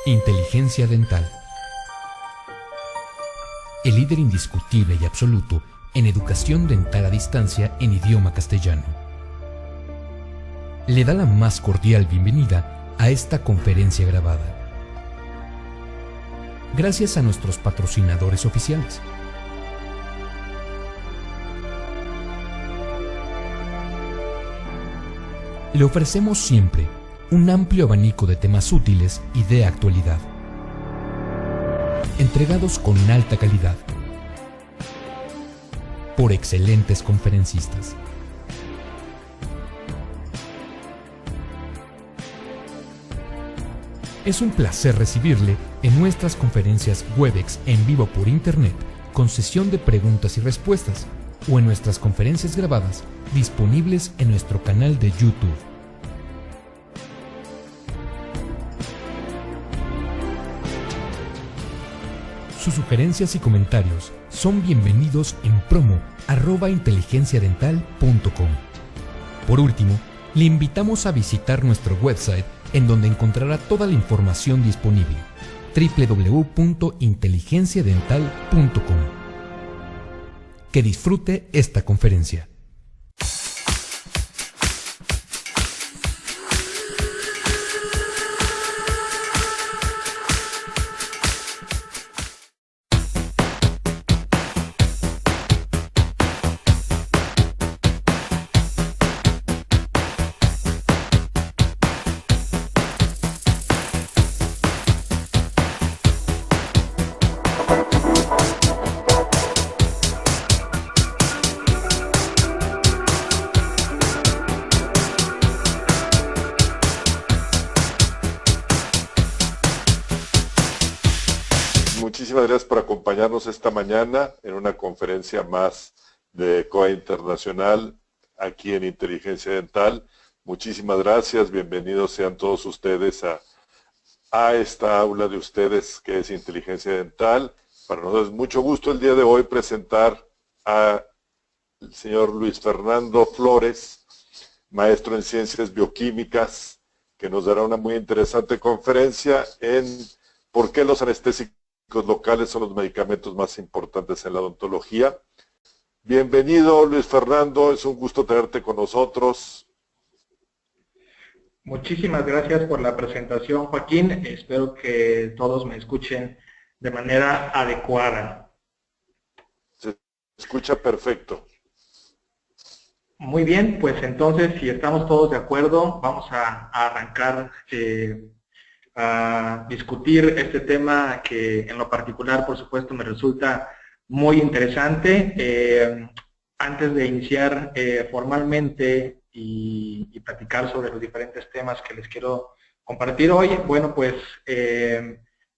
Inteligencia dental. El líder indiscutible y absoluto en educación dental a distancia en idioma castellano. Le da la más cordial bienvenida a esta conferencia grabada. Gracias a nuestros patrocinadores oficiales. Le ofrecemos siempre un amplio abanico de temas útiles y de actualidad, entregados con alta calidad, por excelentes conferencistas. Es un placer recibirle en nuestras conferencias Webex en vivo por Internet, con sesión de preguntas y respuestas, o en nuestras conferencias grabadas disponibles en nuestro canal de YouTube. Sus sugerencias y comentarios son bienvenidos en promo@inteligenciadental.com. Por último, le invitamos a visitar nuestro website, en donde encontrará toda la información disponible: www.inteligenciadental.com. Que disfrute esta conferencia. Muchísimas gracias por acompañarnos esta mañana en una conferencia más de COA Internacional aquí en Inteligencia Dental. Muchísimas gracias, bienvenidos sean todos ustedes a esta aula de ustedes que es Inteligencia Dental. Para nosotros es mucho gusto el día de hoy presentar al señor Luis Fernando Flores, maestro en Ciencias Bioquímicas, que nos dará una muy interesante conferencia en por qué los anestésicos locales son los medicamentos más importantes en la odontología. Bienvenido, Luis Fernando, es un gusto tenerte con nosotros. Muchísimas gracias por la presentación, Joaquín. Espero que todos me escuchen de manera adecuada. Se escucha perfecto. Muy bien, pues entonces, si estamos todos de acuerdo, vamos a arrancar a discutir este tema que en lo particular, por supuesto, me resulta muy interesante. Antes de iniciar formalmente y platicar sobre los diferentes temas que les quiero compartir hoy, bueno, pues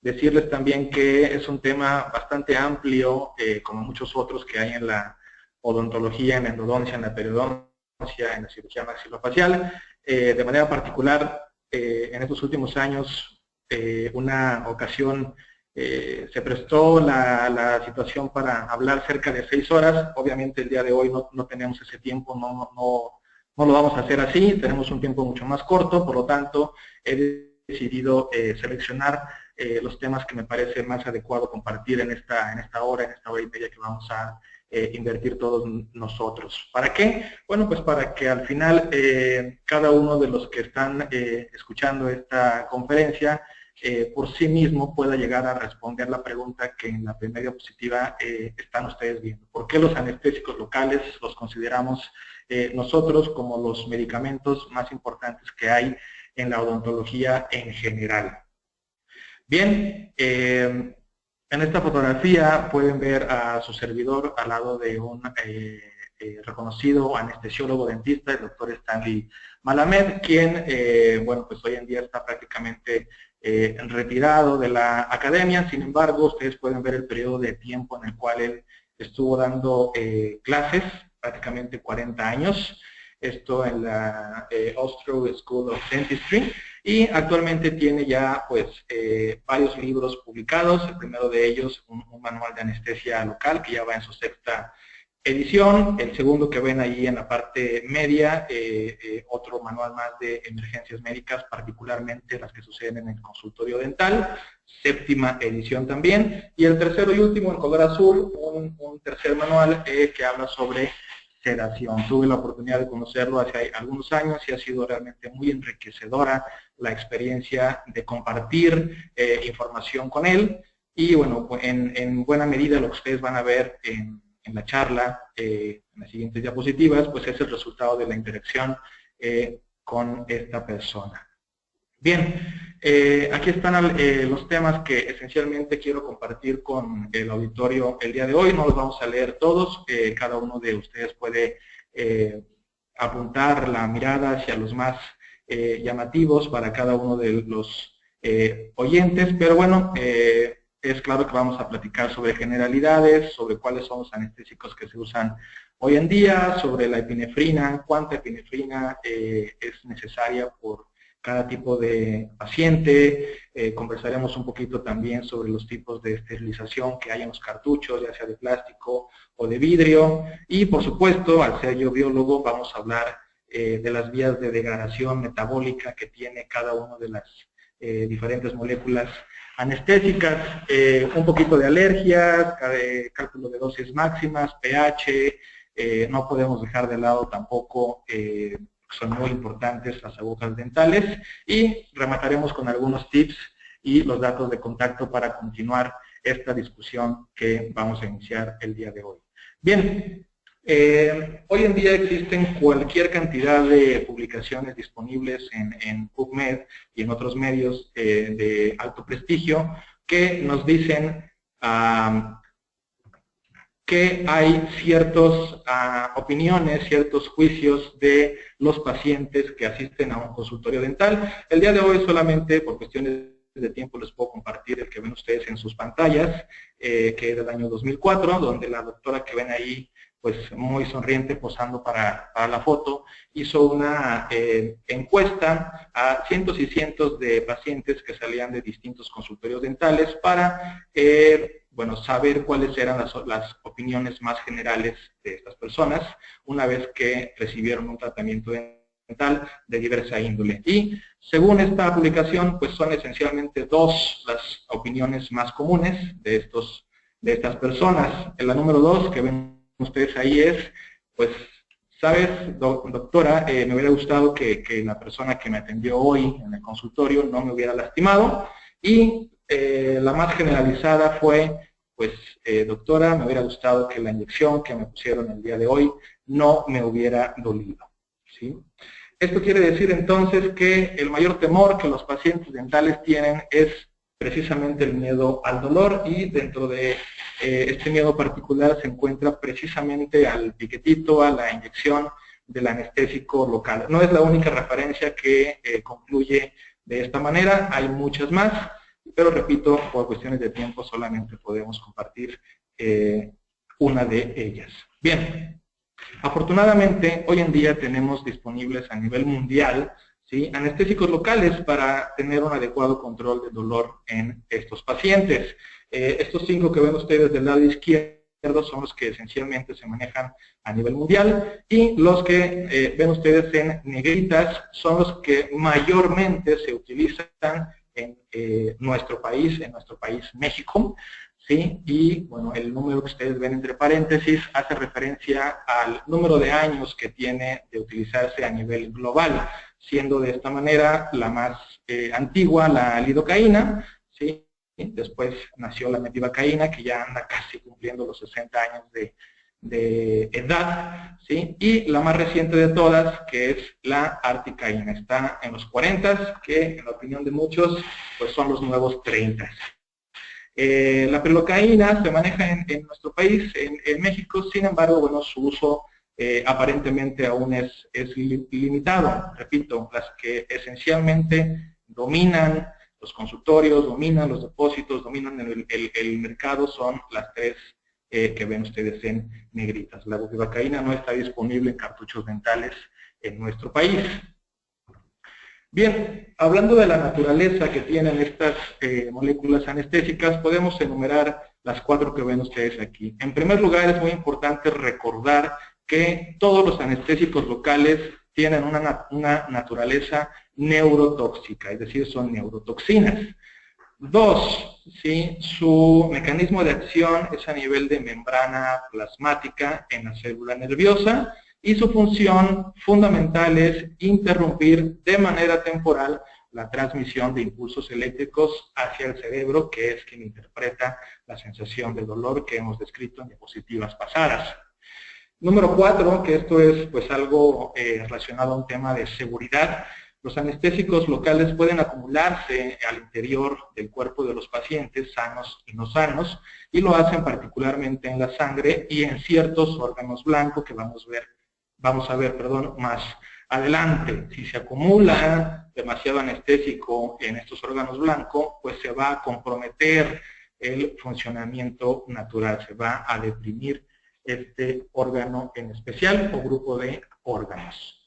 decirles también que es un tema bastante amplio, como muchos otros que hay en la odontología, en la endodoncia, en la periodoncia, en la cirugía maxilofacial. De manera particular, en estos últimos años, una ocasión se prestó la situación para hablar cerca de 6 horas. Obviamente el día de hoy no tenemos ese tiempo, no lo vamos a hacer así, tenemos un tiempo mucho más corto, por lo tanto he decidido seleccionar los temas que me parece más adecuado compartir en esta hora y media que vamos a invertir todos nosotros. ¿Para qué? Bueno, pues para que al final cada uno de los que están escuchando esta conferencia por sí mismo pueda llegar a responder la pregunta que en la primera diapositiva están ustedes viendo. ¿Por qué los anestésicos locales los consideramos nosotros como los medicamentos más importantes que hay en la odontología en general? Bien, en esta fotografía pueden ver a su servidor al lado de un reconocido anestesiólogo dentista, el doctor Stanley Malamed, quien, bueno, pues hoy en día está prácticamente retirado de la academia. Sin embargo, ustedes pueden ver el periodo de tiempo en el cual él estuvo dando clases, prácticamente 40 años, esto en la Austro School of Dentistry, y actualmente tiene ya pues varios libros publicados. El primero de ellos, un manual de anestesia local, que ya va en su sexta edición. El segundo que ven ahí en la parte media, otro manual más de emergencias médicas, particularmente las que suceden en el consultorio dental, séptima edición también. Y el tercero y último, en color azul, un tercer manual que habla sobre sedación. Tuve la oportunidad de conocerlo hace algunos años y ha sido realmente muy enriquecedora la experiencia de compartir información con él. Y bueno, en buena medida lo que ustedes van a ver en la charla, en las siguientes diapositivas, pues es el resultado de la interacción con esta persona. Bien, aquí están los temas que esencialmente quiero compartir con el auditorio el día de hoy. No los vamos a leer todos, cada uno de ustedes puede apuntar la mirada hacia los más llamativos para cada uno de los oyentes, pero bueno, es claro que vamos a platicar sobre generalidades, sobre cuáles son los anestésicos que se usan hoy en día, sobre la epinefrina, cuánta epinefrina es necesaria por cada tipo de paciente. Conversaremos un poquito también sobre los tipos de esterilización que hay en los cartuchos, ya sea de plástico o de vidrio. Y por supuesto, al ser yo biólogo, vamos a hablar de las vías de degradación metabólica que tiene cada una de las diferentes moléculas anestésicas, un poquito de alergias, cálculo de dosis máximas, pH, no podemos dejar de lado tampoco, son muy importantes las agujas dentales, y remataremos con algunos tips y los datos de contacto para continuar esta discusión que vamos a iniciar el día de hoy. Bien, hoy en día existen cualquier cantidad de publicaciones disponibles en PubMed y en otros medios de alto prestigio que nos dicen que hay ciertas opiniones, ciertos juicios de los pacientes que asisten a un consultorio dental. El día de hoy solamente por cuestiones de tiempo les puedo compartir el que ven ustedes en sus pantallas, que es del año 2004, donde la doctora que ven ahí, pues muy sonriente, posando para la foto, hizo una encuesta a cientos y cientos de pacientes que salían de distintos consultorios dentales para bueno, saber cuáles eran las opiniones más generales de estas personas una vez que recibieron un tratamiento dental de diversa índole. Y según esta publicación, pues son esencialmente dos las opiniones más comunes de estas personas. La número 2 que ven ustedes ahí es, pues, sabes, doctora, me hubiera gustado que la persona que me atendió hoy en el consultorio no me hubiera lastimado. Y la más generalizada fue, pues, doctora, me hubiera gustado que la inyección que me pusieron el día de hoy no me hubiera dolido, ¿sí? Esto quiere decir entonces que el mayor temor que los pacientes dentales tienen es precisamente el miedo al dolor, y dentro de este miedo particular se encuentra precisamente al piquetito, a la inyección del anestésico local. No es la única referencia que concluye de esta manera, hay muchas más, pero repito, por cuestiones de tiempo solamente podemos compartir una de ellas. Bien, afortunadamente hoy en día tenemos disponibles a nivel mundial, ¿sí?, anestésicos locales para tener un adecuado control del dolor en estos pacientes. Estos 5 que ven ustedes del lado izquierdo son los que esencialmente se manejan a nivel mundial, y los que ven ustedes en negritas son los que mayormente se utilizan en nuestro país, México, ¿sí? Y bueno, el número que ustedes ven entre paréntesis hace referencia al número de años que tiene de utilizarse a nivel global, siendo de esta manera la más antigua la lidocaína, ¿sí? Después nació la metivacaína, que ya anda casi cumpliendo los 60 años de edad, ¿sí? Y la más reciente de todas, que es la articaína, está en los 40, que en la opinión de muchos, pues son los nuevos 30. La prelocaína se maneja en nuestro país, en México, sin embargo, bueno, su uso aparentemente aún es limitado. Repito, las que esencialmente dominan los consultorios, dominan los depósitos, dominan el mercado, son las 3 que ven ustedes en negritas. La bupivacaína no está disponible en cartuchos dentales en nuestro país. Bien, hablando de la naturaleza que tienen estas moléculas anestésicas, podemos enumerar las 4 que ven ustedes aquí. En primer lugar, es muy importante recordar que todos los anestésicos locales tienen una naturaleza neurotóxica, es decir, son neurotoxinas. 2, ¿sí? Su mecanismo de acción es a nivel de membrana plasmática en la célula nerviosa y su función fundamental es interrumpir de manera temporal la transmisión de impulsos eléctricos hacia el cerebro, que es quien interpreta la sensación de dolor que hemos descrito en diapositivas pasadas. Número 4, que esto es pues algo relacionado a un tema de seguridad. Los anestésicos locales pueden acumularse al interior del cuerpo de los pacientes, sanos y no sanos, y lo hacen particularmente en la sangre y en ciertos órganos blancos que vamos a ver más adelante. Si se acumula demasiado anestésico en estos órganos blancos, pues se va a comprometer el funcionamiento natural, se va a deprimir este órgano en especial o grupo de órganos.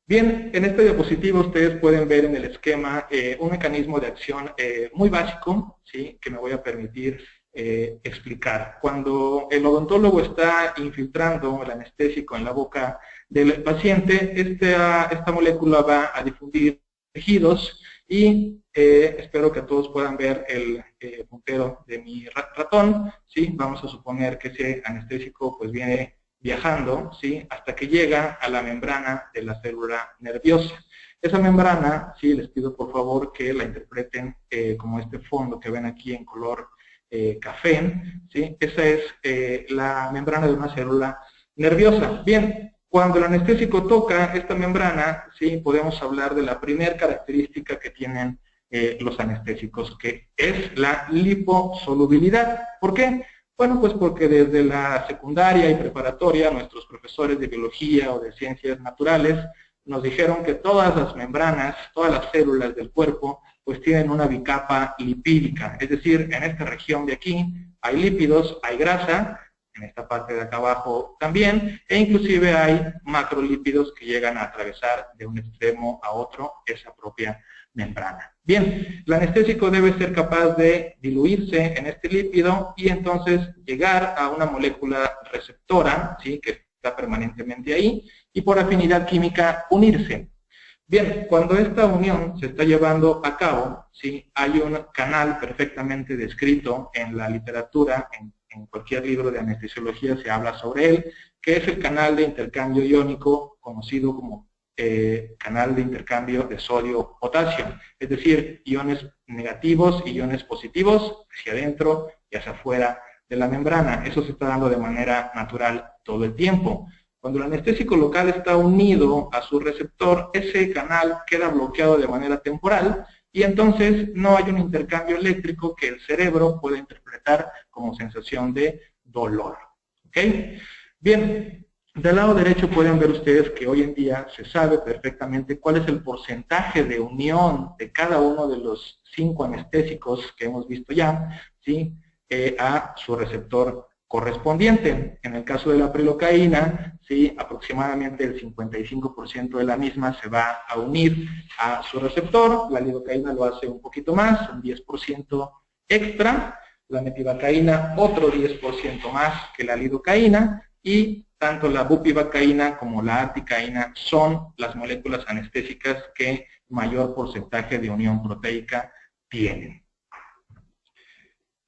Bien, en esta diapositiva ustedes pueden ver en el esquema un mecanismo de acción muy básico, ¿sí?, que me voy a permitir explicar. Cuando el odontólogo está infiltrando el anestésico en la boca del paciente, esta molécula va a difundir tejidos y espero que todos puedan ver el puntero de mi ratón, ¿sí? Vamos a suponer que ese anestésico pues viene viajando, ¿sí?, hasta que llega a la membrana de la célula nerviosa. Esa membrana, sí, les pido por favor que la interpreten como este fondo que ven aquí en color café, ¿sí? Esa es la membrana de una célula nerviosa. Bien, cuando el anestésico toca esta membrana, sí, podemos hablar de la primera característica que tienen los anestésicos, que es la liposolubilidad. ¿Por qué? Bueno, pues porque desde la secundaria y preparatoria nuestros profesores de biología o de ciencias naturales nos dijeron que todas las membranas, todas las células del cuerpo, pues tienen una bicapa lipídica, es decir, en esta región de aquí hay lípidos, hay grasa, en esta parte de acá abajo también, e inclusive hay macrolípidos que llegan a atravesar de un extremo a otro esa propia membrana. Bien, el anestésico debe ser capaz de diluirse en este lípido y entonces llegar a una molécula receptora, ¿sí?, que está permanentemente ahí, y por afinidad química unirse. Bien, cuando esta unión se está llevando a cabo, ¿sí?, hay un canal perfectamente descrito en la literatura, en cualquier libro de anestesiología se habla sobre él, que es el canal de intercambio iónico, conocido como canal de intercambio de sodio-potasio, es decir, iones negativos y iones positivos hacia adentro y hacia afuera de la membrana. Eso se está dando de manera natural todo el tiempo. Cuando el anestésico local está unido a su receptor, ese canal queda bloqueado de manera temporal y entonces no hay un intercambio eléctrico que el cerebro pueda interpretar como sensación de dolor. ¿Ok? Bien, del lado derecho pueden ver ustedes que hoy en día se sabe perfectamente cuál es el porcentaje de unión de cada uno de los 5 anestésicos que hemos visto ya, ¿sí?, a su receptor correspondiente. En el caso de la prilocaína, ¿sí?, aproximadamente el 55% de la misma se va a unir a su receptor. La lidocaína lo hace un poquito más, un 10% extra. La metivacaína otro 10% más que la lidocaína. Y tanto la bupivacaína como la articaína son las moléculas anestésicas que mayor porcentaje de unión proteica tienen.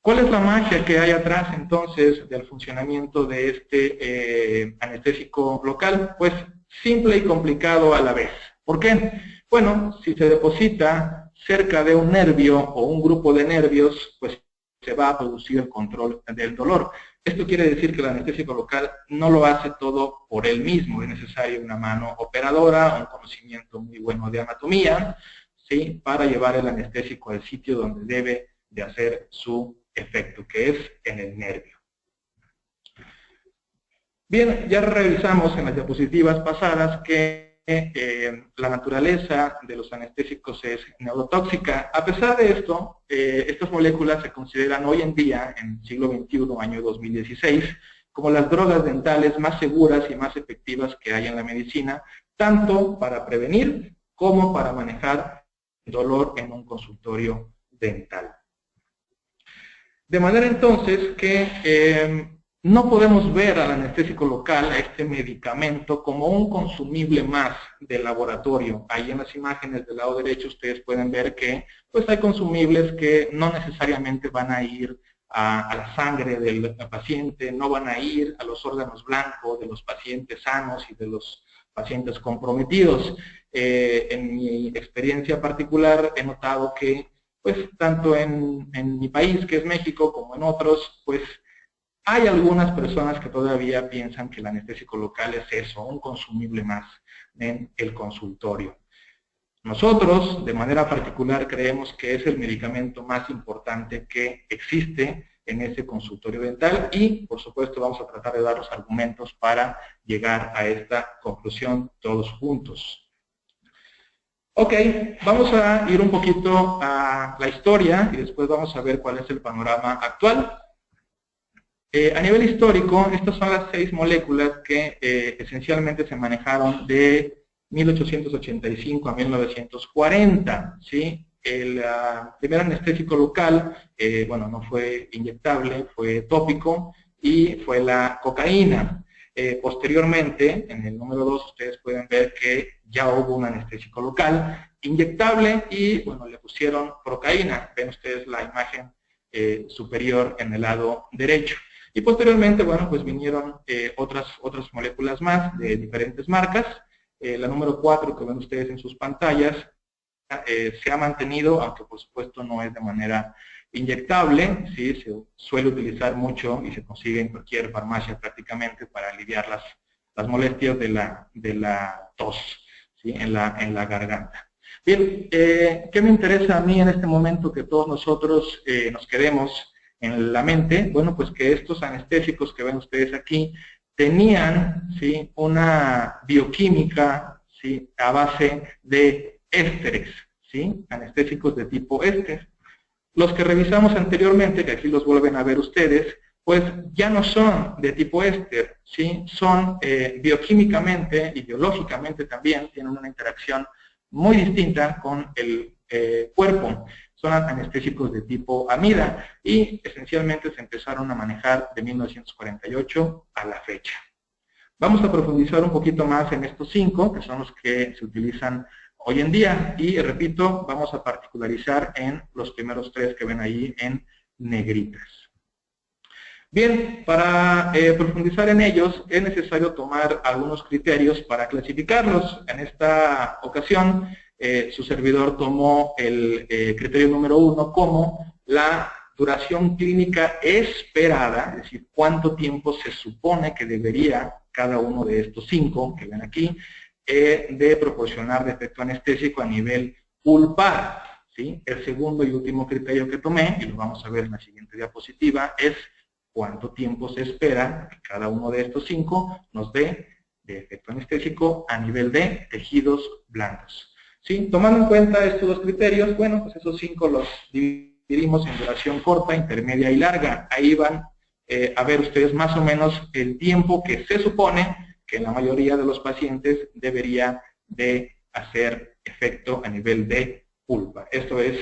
¿Cuál es la magia que hay atrás entonces del funcionamiento de este anestésico local? Pues simple y complicado a la vez. ¿Por qué? Bueno, si se deposita cerca de un nervio o un grupo de nervios, pues se va a producir el control del dolor. Esto quiere decir que el anestésico local no lo hace todo por él mismo. Es necesaria una mano operadora, un conocimiento muy bueno de anatomía, ¿sí?, para llevar el anestésico al sitio donde debe de hacer su efecto, que es en el nervio. Bien, ya revisamos en las diapositivas pasadas que la naturaleza de los anestésicos es neurotóxica. A pesar de esto, estas moléculas se consideran hoy en día, en el siglo XXI, año 2016, como las drogas dentales más seguras y más efectivas que hay en la medicina, tanto para prevenir como para manejar dolor en un consultorio dental. De manera entonces que no podemos ver al anestésico local, a este medicamento, como un consumible más del laboratorio. Ahí en las imágenes del lado derecho ustedes pueden ver que pues hay consumibles que no necesariamente van a ir a la sangre del paciente, no van a ir a los órganos blancos de los pacientes sanos y de los pacientes comprometidos. En mi experiencia particular he notado que pues tanto en mi país, que es México, como en otros, pues hay algunas personas que todavía piensan que el anestésico local es eso, un consumible más en el consultorio. Nosotros, de manera particular, creemos que es el medicamento más importante que existe en ese consultorio dental y, por supuesto, vamos a tratar de dar los argumentos para llegar a esta conclusión todos juntos. Ok, vamos a ir un poquito a la historia y después vamos a ver cuál es el panorama actual. A nivel histórico, estas son las 6 moléculas que esencialmente se manejaron de 1885 a 1940, ¿sí? El primer anestésico local, bueno, no fue inyectable, fue tópico y fue la cocaína. Posteriormente, en el número 2, ustedes pueden ver que ya hubo un anestésico local inyectable y, bueno, le pusieron procaína. Ven ustedes la imagen superior en el lado derecho. Y posteriormente, bueno, pues vinieron otras moléculas más de diferentes marcas. La número 4 que ven ustedes en sus pantallas se ha mantenido, aunque por supuesto no es de manera inyectable, ¿sí? Se suele utilizar mucho y se consigue en cualquier farmacia prácticamente para aliviar las molestias de la tos, ¿sí? en la garganta. Bien, ¿qué me interesa a mí en este momento que todos nosotros nos quedemos en la mente? Bueno, pues que estos anestésicos que ven ustedes aquí tenían, ¿sí? una bioquímica, ¿sí? a base de ésteres, ¿sí? anestésicos de tipo éster. Los que revisamos anteriormente, que aquí los vuelven a ver ustedes, pues ya no son de tipo éster, ¿sí? son bioquímicamente y biológicamente también, tienen una interacción muy distinta con el cuerpo. Son anestésicos de tipo amida y esencialmente se empezaron a manejar de 1948 a la fecha. Vamos a profundizar un poquito más en estos 5, que son los que se utilizan hoy en día, y repito, vamos a particularizar en los primeros 3 que ven ahí en negritas. Bien, para profundizar en ellos es necesario tomar algunos criterios para clasificarlos. En esta ocasión, su servidor tomó el criterio número 1 como la duración clínica esperada, es decir, cuánto tiempo se supone que debería cada uno de estos 5 que ven aquí, de proporcionar de efecto anestésico a nivel pulpar, ¿sí? El segundo y último criterio que tomé, y lo vamos a ver en la siguiente diapositiva, es cuánto tiempo se espera que cada uno de estos 5 nos dé de efecto anestésico a nivel de tejidos blandos. ¿Sí? Tomando en cuenta estos 2 criterios, bueno, pues esos 5 los dividimos en duración corta, intermedia y larga. Ahí van a ver ustedes más o menos el tiempo que se supone que en la mayoría de los pacientes debería de hacer efecto a nivel de pulpa. Esto es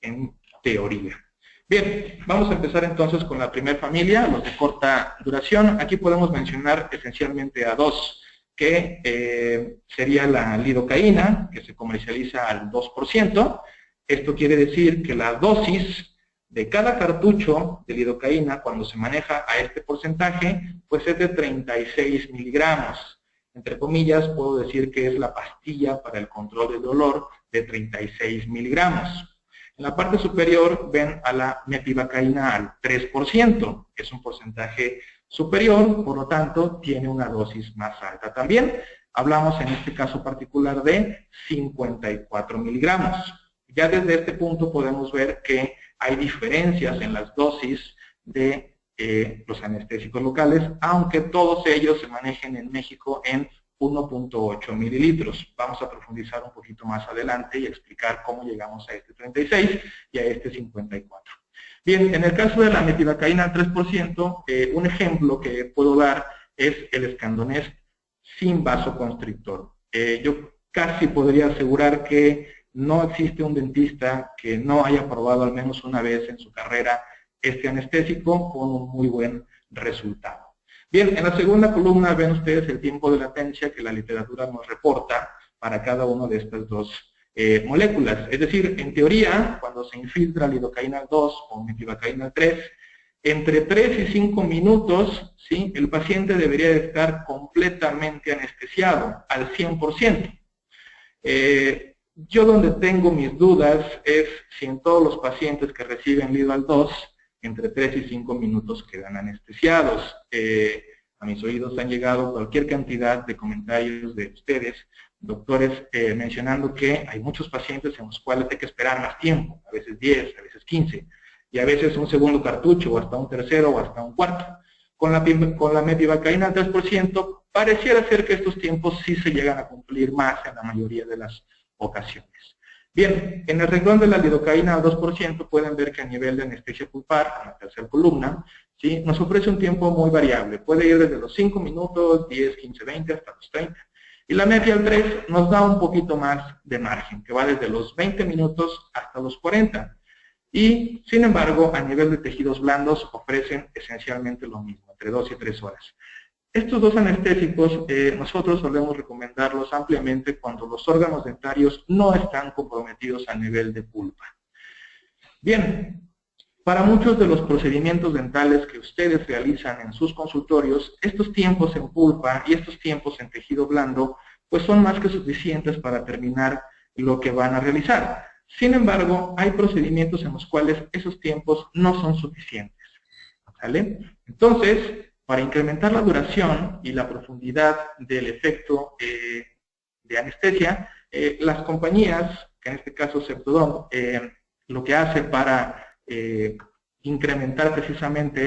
en teoría. Bien, vamos a empezar entonces con la primera familia, los de corta duración. Aquí podemos mencionar esencialmente a 2, que sería la lidocaína, que se comercializa al 2%. Esto quiere decir que la dosis de cada cartucho de lidocaína, cuando se maneja a este porcentaje, pues es de 36 miligramos. Entre comillas, puedo decir que es la pastilla para el control del dolor de 36 miligramos. En la parte superior ven a la metivacaína al 3%, que es un porcentaje superior, por lo tanto, tiene una dosis más alta también. Hablamos en este caso particular de 54 miligramos. Ya desde este punto podemos ver que hay diferencias en las dosis de los anestésicos locales, aunque todos ellos se manejen en México en 1.8 mililitros. Vamos a profundizar un poquito más adelante y explicar cómo llegamos a este 36 y a este 54. Bien, en el caso de la metivacaína al 3%, un ejemplo que puedo dar es el Escandonest sin vasoconstrictor. Yo casi podría asegurar que no existe un dentista que no haya probado al menos una vez en su carrera este anestésico con un muy buen resultado. Bien, en la segunda columna ven ustedes el tiempo de latencia que la literatura nos reporta para cada una de estas dos moléculas. Es decir, en teoría, cuando se infiltra lidocaína 2 o metivacaína 3, entre 3 y 5 minutos, ¿sí?, el paciente debería de estar completamente anestesiado, al 100%. Yo donde tengo mis dudas es si en todos los pacientes que reciben Lidoal 2, entre 3 y 5 minutos quedan anestesiados. A mis oídos han llegado cualquier cantidad de comentarios de ustedes, doctores, mencionando que hay muchos pacientes en los cuales hay que esperar más tiempo, a veces 10, a veces 15, y a veces un segundo cartucho, o hasta un tercero, o hasta un cuarto. Con la metivacaína al 3%, pareciera ser que estos tiempos sí se llegan a cumplir más en la mayoría de las ocasiones. Bien, en el renglón de la lidocaína al 2% pueden ver que a nivel de anestesia pulpar, en la tercera columna, ¿sí?, nos ofrece un tiempo muy variable. Puede ir desde los 5 minutos, 10, 15, 20, hasta los 30. Y la media al 3 nos da un poquito más de margen, que va desde los 20 minutos hasta los 40. Y, sin embargo, a nivel de tejidos blandos ofrecen esencialmente lo mismo, entre 2 y 3 horas. Estos dos anestésicos nosotros solemos recomendarlos ampliamente cuando los órganos dentarios no están comprometidos a nivel de pulpa. Bien, para muchos de los procedimientos dentales que ustedes realizan en sus consultorios, estos tiempos en pulpa y estos tiempos en tejido blando pues son más que suficientes para terminar lo que van a realizar. Sin embargo, hay procedimientos en los cuales esos tiempos no son suficientes, ¿sale? Entonces, para incrementar la duración y la profundidad del efecto de anestesia, las compañías, que en este caso Septodont, lo que hace para incrementar precisamente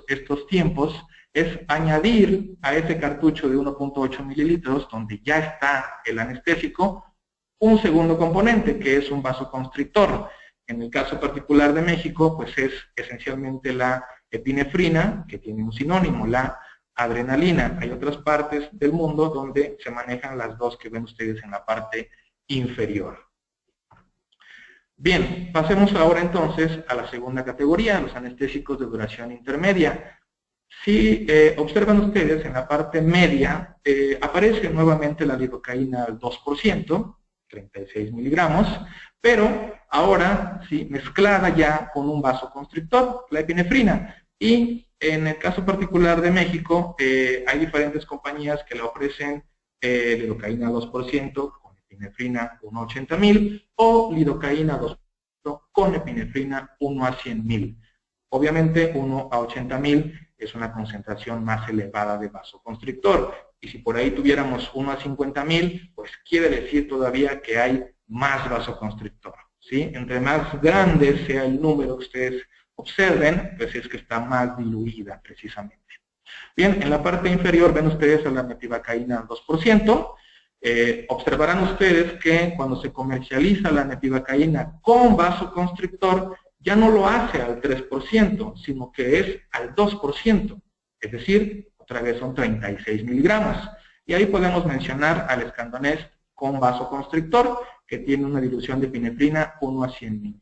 estos tiempos es añadir a ese cartucho de 1.8 mililitros, donde ya está el anestésico, un segundo componente, que es un vasoconstrictor. En el caso particular de México, pues es esencialmente la epinefrina, que tiene un sinónimo, la adrenalina. Hay otras partes del mundo donde se manejan las dos que ven ustedes en la parte inferior. Bien, pasemos ahora entonces a la segunda categoría, los anestésicos de duración intermedia. Si observan ustedes en la parte media, aparece nuevamente la lidocaína al 2%, 36 miligramos, pero ahora sí mezclada ya con un vasoconstrictor, la epinefrina. Y en el caso particular de México, hay diferentes compañías que le ofrecen lidocaína 2% con epinefrina 1 a 80,000 o lidocaína 2% con epinefrina 1 a 100,000. Obviamente 1 a 80,000 es una concentración más elevada de vasoconstrictor. Y si por ahí tuviéramos 1 a 50,000, pues quiere decir todavía que hay más vasoconstrictor, ¿sí? Entre más grande sea el número que ustedes observen, pues es que está más diluida precisamente. Bien, en la parte inferior ven ustedes a la metivacaína al 2%. Observarán ustedes que cuando se comercializa la metivacaína con vasoconstrictor, ya no lo hace al 3%, sino que es al 2%. Es decir, otra vez son 36 miligramos. Y ahí podemos mencionar al Escandonest con vasoconstrictor, que tiene una dilución de epinefrina 1 a 100,000.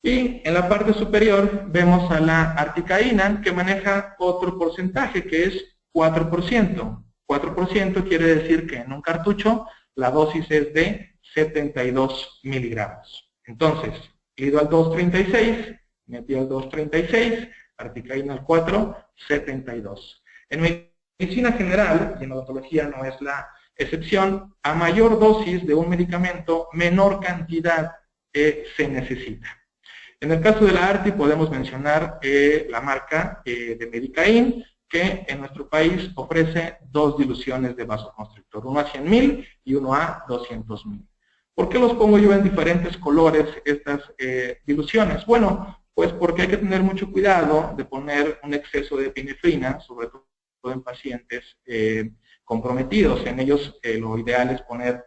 Y en la parte superior vemos a la articaína, que maneja otro porcentaje, que es 4%. 4% quiere decir que en un cartucho la dosis es de 72 miligramos. Entonces, Lidoal 2, 36, Metial 2, 36, articaína al 4, 72. En medicina general, y en odontología no es la excepción, a mayor dosis de un medicamento, menor cantidad se necesita. En el caso de la ARTI podemos mencionar la marca de Medicain, que en nuestro país ofrece dos diluciones de vasoconstrictor, uno a 100,000 y uno a 200,000. ¿Por qué los pongo yo en diferentes colores estas diluciones? Bueno, pues porque hay que tener mucho cuidado de poner un exceso de epinefrina, sobre todo en pacientes comprometidos. En ellos lo ideal es poner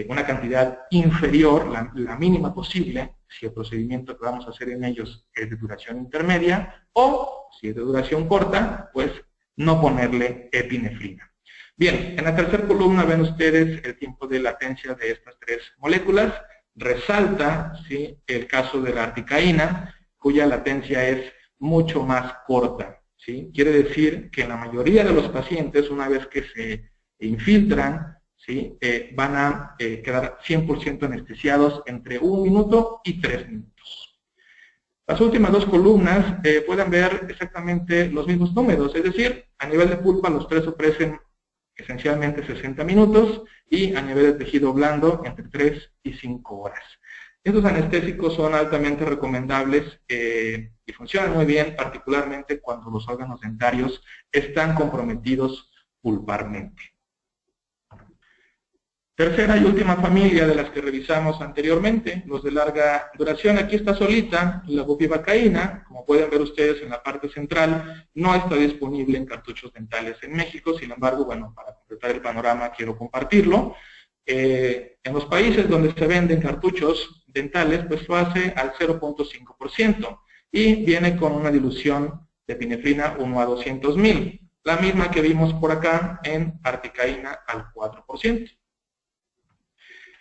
una cantidad inferior, la mínima posible, si el procedimiento que vamos a hacer en ellos es de duración intermedia, o si es de duración corta, pues no ponerle epinefrina. Bien, en la tercera columna ven ustedes el tiempo de latencia de estas tres moléculas. Resalta, ¿sí?, el caso de la articaína, cuya latencia es mucho más corta, ¿sí? Quiere decir que en la mayoría de los pacientes, una vez que se infiltran, ¿sí?, van a quedar 100% anestesiados entre 1 minuto y 3 minutos. Las últimas dos columnas pueden ver exactamente los mismos números, es decir, a nivel de pulpa los tres ofrecen esencialmente 60 minutos y a nivel de tejido blando entre 3 y 5 horas. Estos anestésicos son altamente recomendables y funcionan muy bien, particularmente cuando los órganos dentarios están comprometidos pulparmente. Tercera y última familia de las que revisamos anteriormente, los de larga duración. Aquí está solita la bupivacaína, como pueden ver ustedes en la parte central, no está disponible en cartuchos dentales en México, sin embargo, bueno, para completar el panorama quiero compartirlo. En los países donde se venden cartuchos dentales, pues lo hace al 0.5% y viene con una dilución de epinefrina 1 a 200.000, la misma que vimos por acá en articaína al 4%.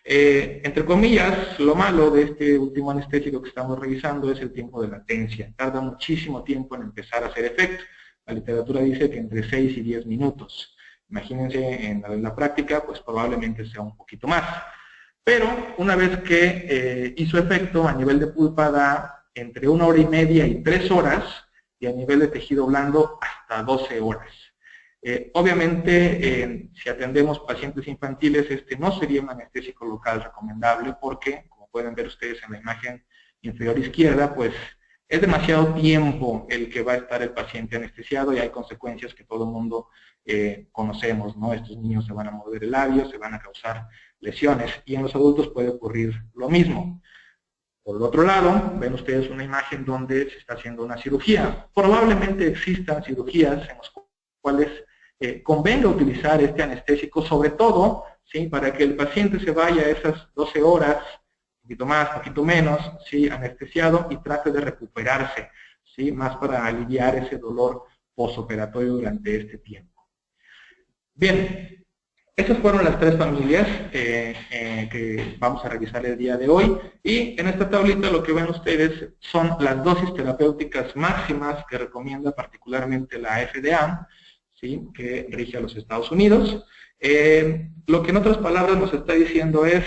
Entre comillas, lo malo de este último anestésico que estamos revisando es el tiempo de latencia. Tarda muchísimo tiempo en empezar a hacer efecto. La literatura dice que entre 6 y 10 minutos. Imagínense en la práctica, pues probablemente sea un poquito más. Pero una vez que hizo efecto, a nivel de pulpa da entre 1 hora y media y 3 horas, y a nivel de tejido blando hasta 12 horas. Obviamente, si atendemos pacientes infantiles, este no sería un anestésico local recomendable porque, como pueden ver ustedes en la imagen inferior izquierda, pues es demasiado tiempo el que va a estar el paciente anestesiado y hay consecuencias que todo el mundo conocemos, ¿no? Estos niños se van a morder el labio, se van a causar lesiones y en los adultos puede ocurrir lo mismo. Por el otro lado, ven ustedes una imagen donde se está haciendo una cirugía. Probablemente existan cirugías en las cuales convenga utilizar este anestésico, sobre todo, ¿sí?, para que el paciente se vaya a esas 12 horas, un poquito más, un poquito menos, ¿sí?, anestesiado y trate de recuperarse, ¿sí?, más para aliviar ese dolor posoperatorio durante este tiempo. Bien, estas fueron las tres familias que vamos a revisar el día de hoy y en esta tablita lo que ven ustedes son las dosis terapéuticas máximas que recomienda particularmente la FDA, ¿sí?, que rige a los Estados Unidos. Lo que en otras palabras nos está diciendo es,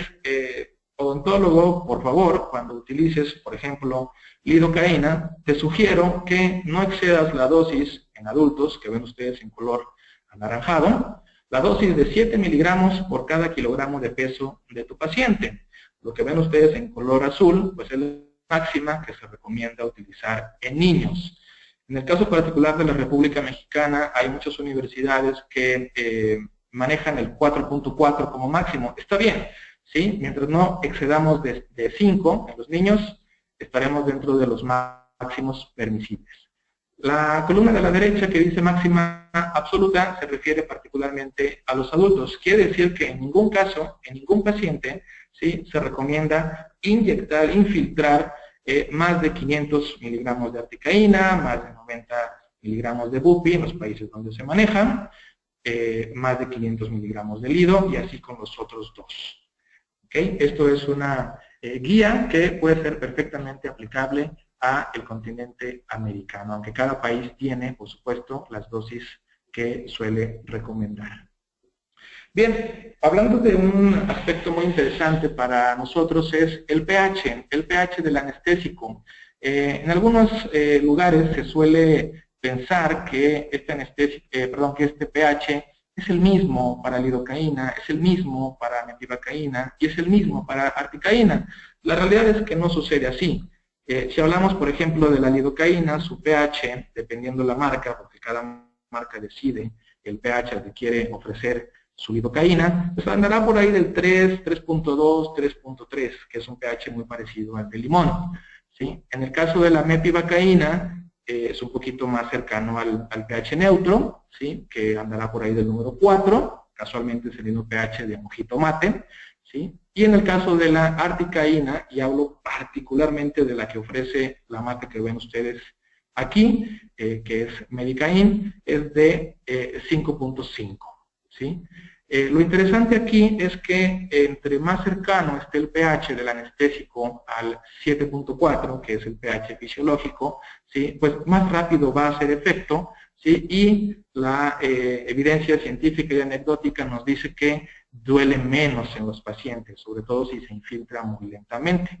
odontólogo, por favor, cuando utilices, por ejemplo, lidocaína, te sugiero que no excedas la dosis en adultos, que ven ustedes en color anaranjado, la dosis de 7 miligramos por cada kilogramo de peso de tu paciente. Lo que ven ustedes en color azul, pues es la máxima que se recomienda utilizar en niños. En el caso particular de la República Mexicana, hay muchas universidades que manejan el 4.4 como máximo. Está bien, ¿sí? Mientras no excedamos de 5 en los niños, estaremos dentro de los máximos permisibles. La columna de la derecha que dice máxima absoluta se refiere particularmente a los adultos. Quiere decir que en ningún caso, en ningún paciente, ¿sí?, se recomienda inyectar, infiltrar más de 500 miligramos de articaína, más de 90 miligramos de bupi en los países donde se manejan, más de 500 miligramos de lido y así con los otros dos. ¿Okay? Esto es una guía que puede ser perfectamente aplicable a el continente americano, aunque cada país tiene, por supuesto, las dosis que suele recomendar. Bien, hablando de un aspecto muy interesante para nosotros es el pH del anestésico. En algunos lugares se suele pensar que este pH es el mismo para lidocaína, es el mismo para mepivacaína y es el mismo para articaína. La realidad es que no sucede así. Si hablamos, por ejemplo, de la lidocaína, su pH, dependiendo la marca, porque cada marca decide el pH al que quiere ofrecer su lidocaína, pues andará por ahí del 3, 3.2, 3.3, que es un pH muy parecido al de limón, ¿sí? En el caso de la mepivacaína, es un poquito más cercano al pH neutro, ¿sí?, que andará por ahí del número 4, casualmente es el mismo pH de mojito mate, ¿sí? Y en el caso de la articaína, y hablo particularmente de la que ofrece la marca que ven ustedes aquí, que es Medicain, es de 5.5. ¿sí? Lo interesante aquí es que entre más cercano esté el pH del anestésico al 7.4, que es el pH fisiológico, ¿sí? Pues más rápido va a hacer efecto, ¿sí? Y la evidencia científica y anecdótica nos dice que duele menos en los pacientes, sobre todo si se infiltra muy lentamente.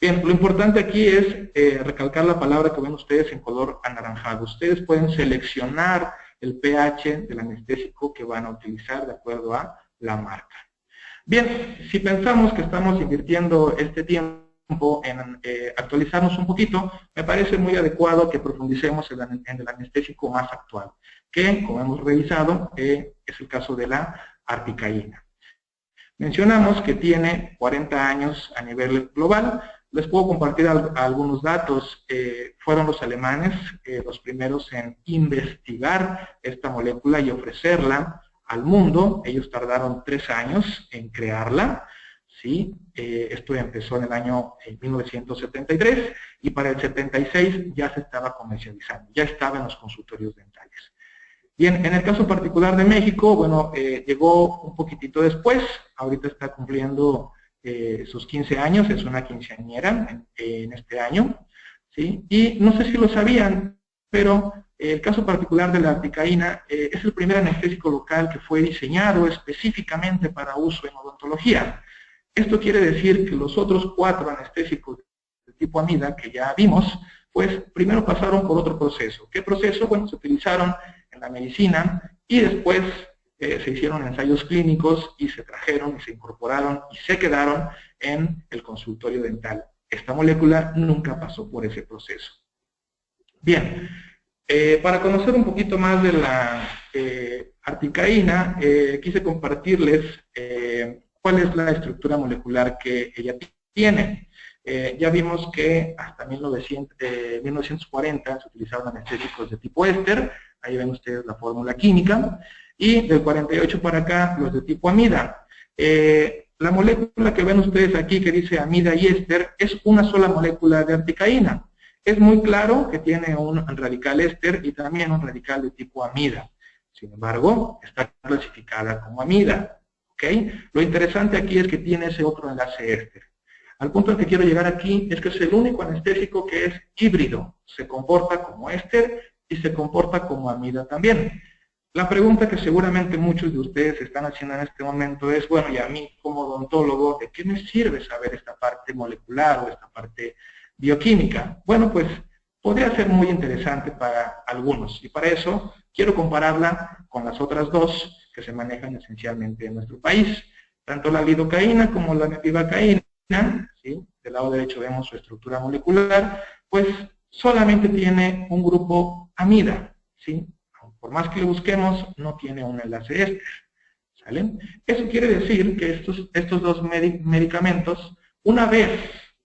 Bien, lo importante aquí es recalcar la palabra que ven ustedes en color anaranjado. Ustedes pueden seleccionar el pH del anestésico que van a utilizar de acuerdo a la marca. Bien, si pensamos que estamos invirtiendo este tiempo en actualizarnos un poquito, me parece muy adecuado que profundicemos en el anestésico más actual, que, como hemos revisado, es el caso de la articaína. Mencionamos que tiene 40 años a nivel global. Les puedo compartir algunos datos. Fueron los alemanes los primeros en investigar esta molécula y ofrecerla al mundo. Ellos tardaron 3 años en crearla, ¿sí? Esto empezó en el año 1973 y para el 76 ya se estaba comercializando, ya estaba en los consultorios dentales. Bien, en el caso particular de México, bueno, llegó un poquitito después, ahorita está cumpliendo sus 15 años, es una quinceañera en este año, ¿sí? Y no sé si lo sabían, pero el caso particular de la articaína es el primer anestésico local que fue diseñado específicamente para uso en odontología. Esto quiere decir que los otros 4 anestésicos de tipo amida que ya vimos, pues primero pasaron por otro proceso. ¿Qué proceso? Bueno, se utilizaron en la medicina y después se hicieron ensayos clínicos y se trajeron y se incorporaron y se quedaron en el consultorio dental. Esta molécula nunca pasó por ese proceso. Bien, para conocer un poquito más de la articaína, quise compartirles cuál es la estructura molecular que ella tiene. Ya vimos que hasta 1940 se utilizaron anestésicos de tipo éster, ahí ven ustedes la fórmula química, y del 48 para acá los de tipo amida. La molécula que ven ustedes aquí que dice amida y éster es una sola molécula de articaína. Es muy claro que tiene un radical éster y también un radical de tipo amida. Sin embargo, está clasificada como amida. ¿Okay? Lo interesante aquí es que tiene ese otro enlace éster. Al punto al que quiero llegar aquí es que es el único anestésico que es híbrido. Se comporta como éster y se comporta como amida también. La pregunta que seguramente muchos de ustedes están haciendo en este momento es, bueno, y a mí como odontólogo, ¿de qué me sirve saber esta parte molecular o esta parte bioquímica? Bueno, pues podría ser muy interesante para algunos y para eso quiero compararla con las otras dos que se manejan esencialmente en nuestro país. Tanto la lidocaína como la mepivacaína, ¿sí? Del lado derecho vemos su estructura molecular, pues solamente tiene un grupo amida, ¿sí? Por más que lo busquemos, no tiene un enlace éster, ¿sale? Eso quiere decir que estos dos medicamentos, una vez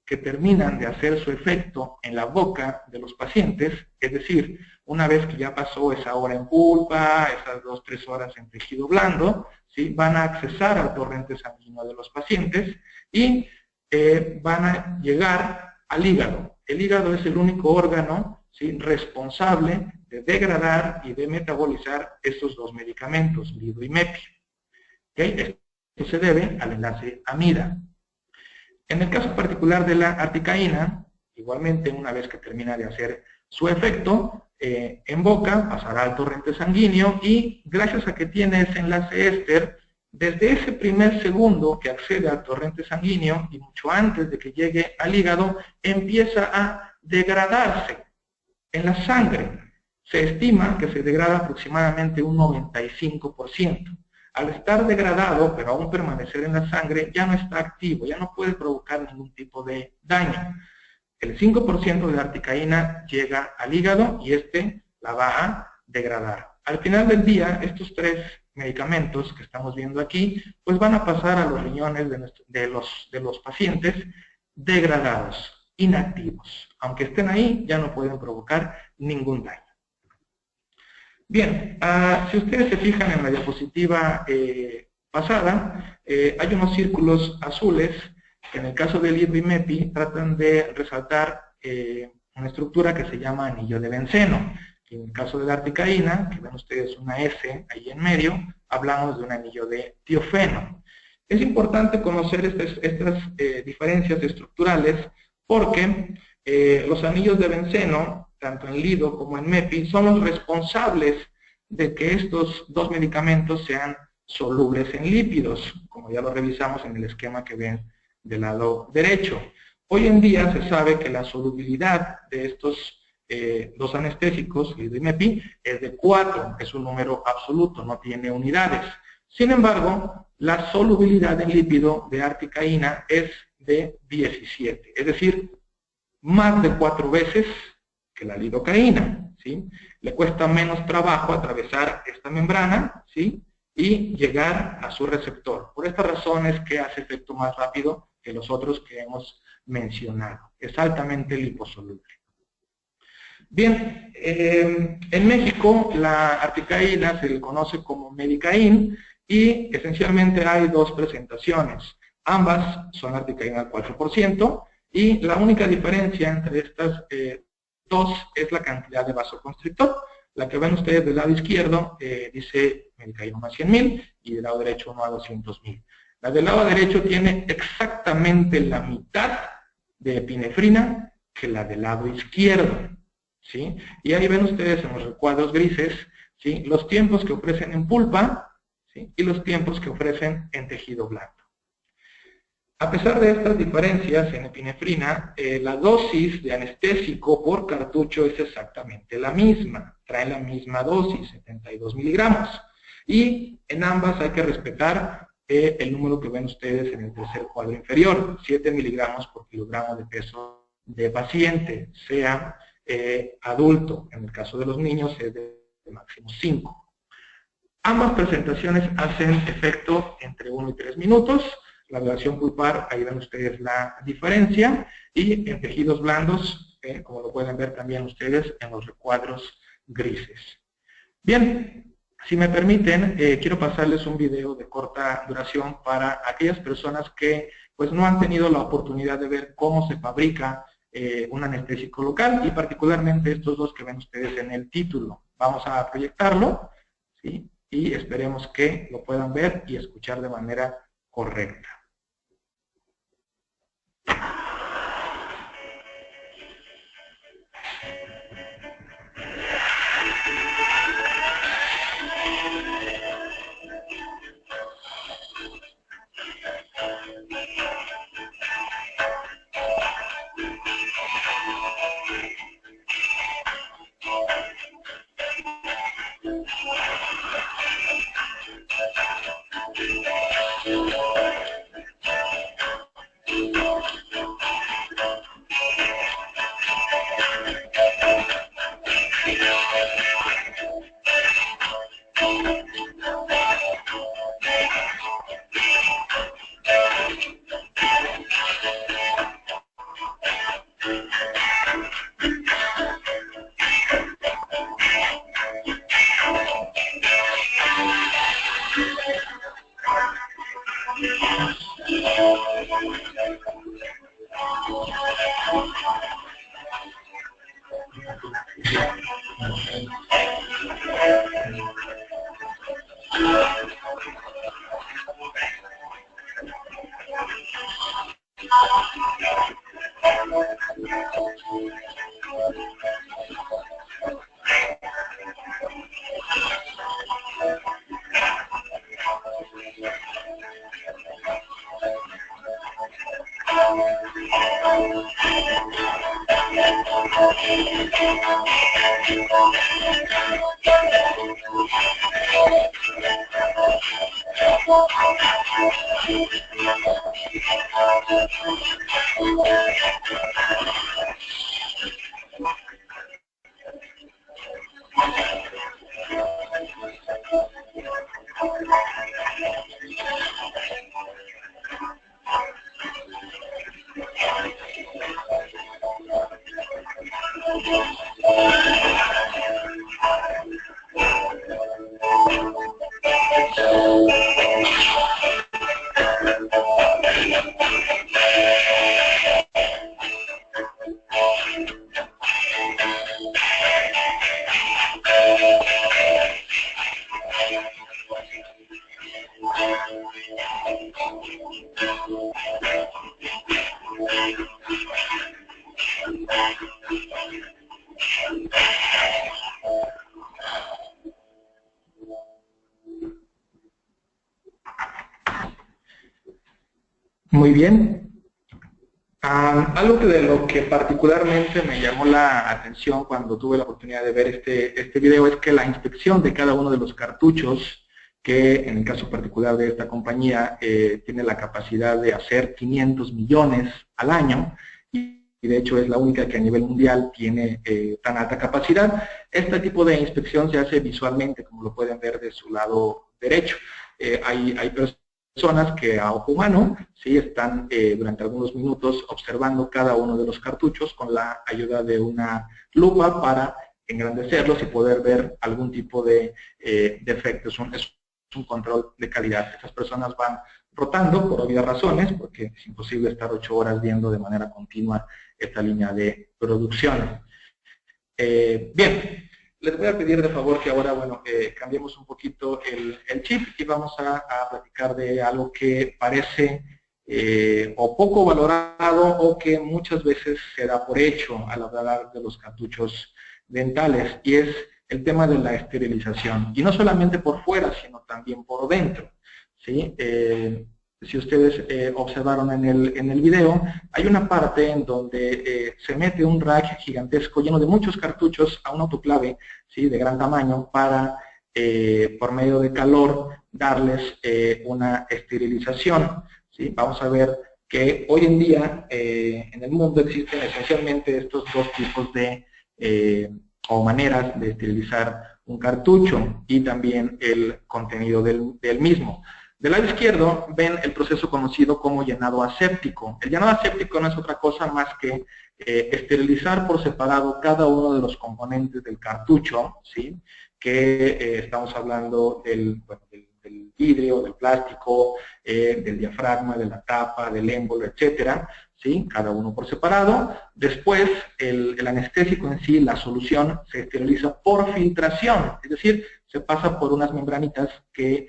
que terminan de hacer su efecto en la boca de los pacientes, es decir, una vez que ya pasó esa hora en pulpa, esas 2-3 horas en tejido blando, ¿sí? Van a accesar al torrente sanguíneo de los pacientes y van a llegar al hígado. El hígado es el único órgano, ¿sí? Responsable de degradar y de metabolizar estos dos medicamentos, lido y mepi. ¿Okay? Esto se debe al enlace amida. En el caso particular de la articaína, igualmente una vez que termina de hacer su efecto, en boca pasará al torrente sanguíneo y gracias a que tiene ese enlace éster, desde ese primer segundo que accede al torrente sanguíneo y mucho antes de que llegue al hígado, empieza a degradarse en la sangre. Se estima que se degrada aproximadamente un 95%. Al estar degradado, pero aún permanecer en la sangre, ya no está activo, ya no puede provocar ningún tipo de daño. El 5% de la articaína llega al hígado y este la va a degradar. Al final del día, estos 3 medicamentos que estamos viendo aquí, pues van a pasar a los riñones de los pacientes degradados, inactivos. Aunque estén ahí, ya no pueden provocar ningún daño. Bien, si ustedes se fijan en la diapositiva pasada, hay unos círculos azules que en el caso del lido y mepi tratan de resaltar una estructura que se llama anillo de benceno, Y en el caso de la articaína, que ven ustedes una S ahí en medio, hablamos de un anillo de tiofeno. Es importante conocer estas diferencias estructurales porque los anillos de benceno, tanto en LIDO como en MEPI, son los responsables de que estos dos medicamentos sean solubles en lípidos, como ya lo revisamos en el esquema que ven del lado derecho. Hoy en día se sabe que la solubilidad de estos dos anestésicos, LIDO y MEPI, es de 4, es un número absoluto, no tiene unidades. Sin embargo, la solubilidad en lípido de articaína es de 17, es decir, más de 4 veces que la lidocaína, ¿sí? Le cuesta menos trabajo atravesar esta membrana, ¿sí? Y llegar a su receptor. Por estas razones que hace efecto más rápido que los otros que hemos mencionado. Es altamente liposoluble. Bien, en México la articaína se le conoce como Medicaín y esencialmente hay dos presentaciones. Ambas son articaína al 4% y la única diferencia entre estas dos es la cantidad de vasoconstrictor. La que ven ustedes del lado izquierdo dice Medicaína 1 a 100.000 y del lado derecho 1 a 200.000. La del lado derecho tiene exactamente la mitad de epinefrina que la del lado izquierdo, ¿sí? Y ahí ven ustedes en los recuadros grises, ¿sí?, los tiempos que ofrecen en pulpa, ¿sí?, y los tiempos que ofrecen en tejido blando. A pesar de estas diferencias en epinefrina, la dosis de anestésico por cartucho es exactamente la misma, trae la misma dosis, 72 miligramos. Y en ambas hay que respetar el número que ven ustedes en el tercer cuadro inferior, 7 miligramos por kilogramo de peso de paciente, sea adulto. En el caso de los niños es de máximo 5. Ambas presentaciones hacen efecto entre 1 y 3 minutos. La duración pulpar, ahí ven ustedes la diferencia, y en tejidos blandos, como lo pueden ver también ustedes en los recuadros grises. Bien, si me permiten, quiero pasarles un video de corta duración para aquellas personas que pues, no han tenido la oportunidad de ver cómo se fabrica un anestésico local, y particularmente estos dos que ven ustedes en el título. Vamos a proyectarlo, ¿sí?, y esperemos que lo puedan ver y escuchar de manera correcta. Muy bien. Algo de lo que particularmente me llamó la atención cuando tuve la oportunidad de ver este video es que la inspección de cada uno de los cartuchos, que en el caso particular de esta compañía tiene la capacidad de hacer 500 millones al año, y de hecho es la única que a nivel mundial tiene tan alta capacidad. Este tipo de inspección se hace visualmente, como lo pueden ver de su lado derecho. Hay personas que a ojo humano sí están durante algunos minutos observando cada uno de los cartuchos con la ayuda de una lupa para engrandecerlos y poder ver algún tipo de defectos. Es un control de calidad. Estas personas van rotando por obvias razones, porque es imposible estar 8 horas viendo de manera continua esta línea de producción. Bien. Les voy a pedir de favor que ahora, bueno, cambiemos un poquito el chip y vamos a platicar de algo que parece o poco valorado o que muchas veces se da por hecho al hablar de los cartuchos dentales, y es el tema de la esterilización. Y no solamente por fuera, sino también por dentro, ¿sí? Si ustedes observaron en el video, hay una parte en donde se mete un rack gigantesco lleno de muchos cartuchos a un autoclave, ¿sí?, de gran tamaño para, por medio de calor, darles una esterilización, ¿sí? Vamos a ver que hoy en día en el mundo existen esencialmente estos dos tipos de o maneras de esterilizar un cartucho y también el contenido del mismo. Del lado izquierdo ven el proceso conocido como llenado aséptico. El llenado aséptico no es otra cosa más que esterilizar por separado cada uno de los componentes del cartucho, ¿sí? Que estamos hablando del vidrio, del plástico, del diafragma, de la tapa, del émbolo, etcétera, ¿sí? Cada uno por separado. Después, el anestésico en sí, la solución, se esteriliza por filtración, es decir, se pasa por unas membranitas que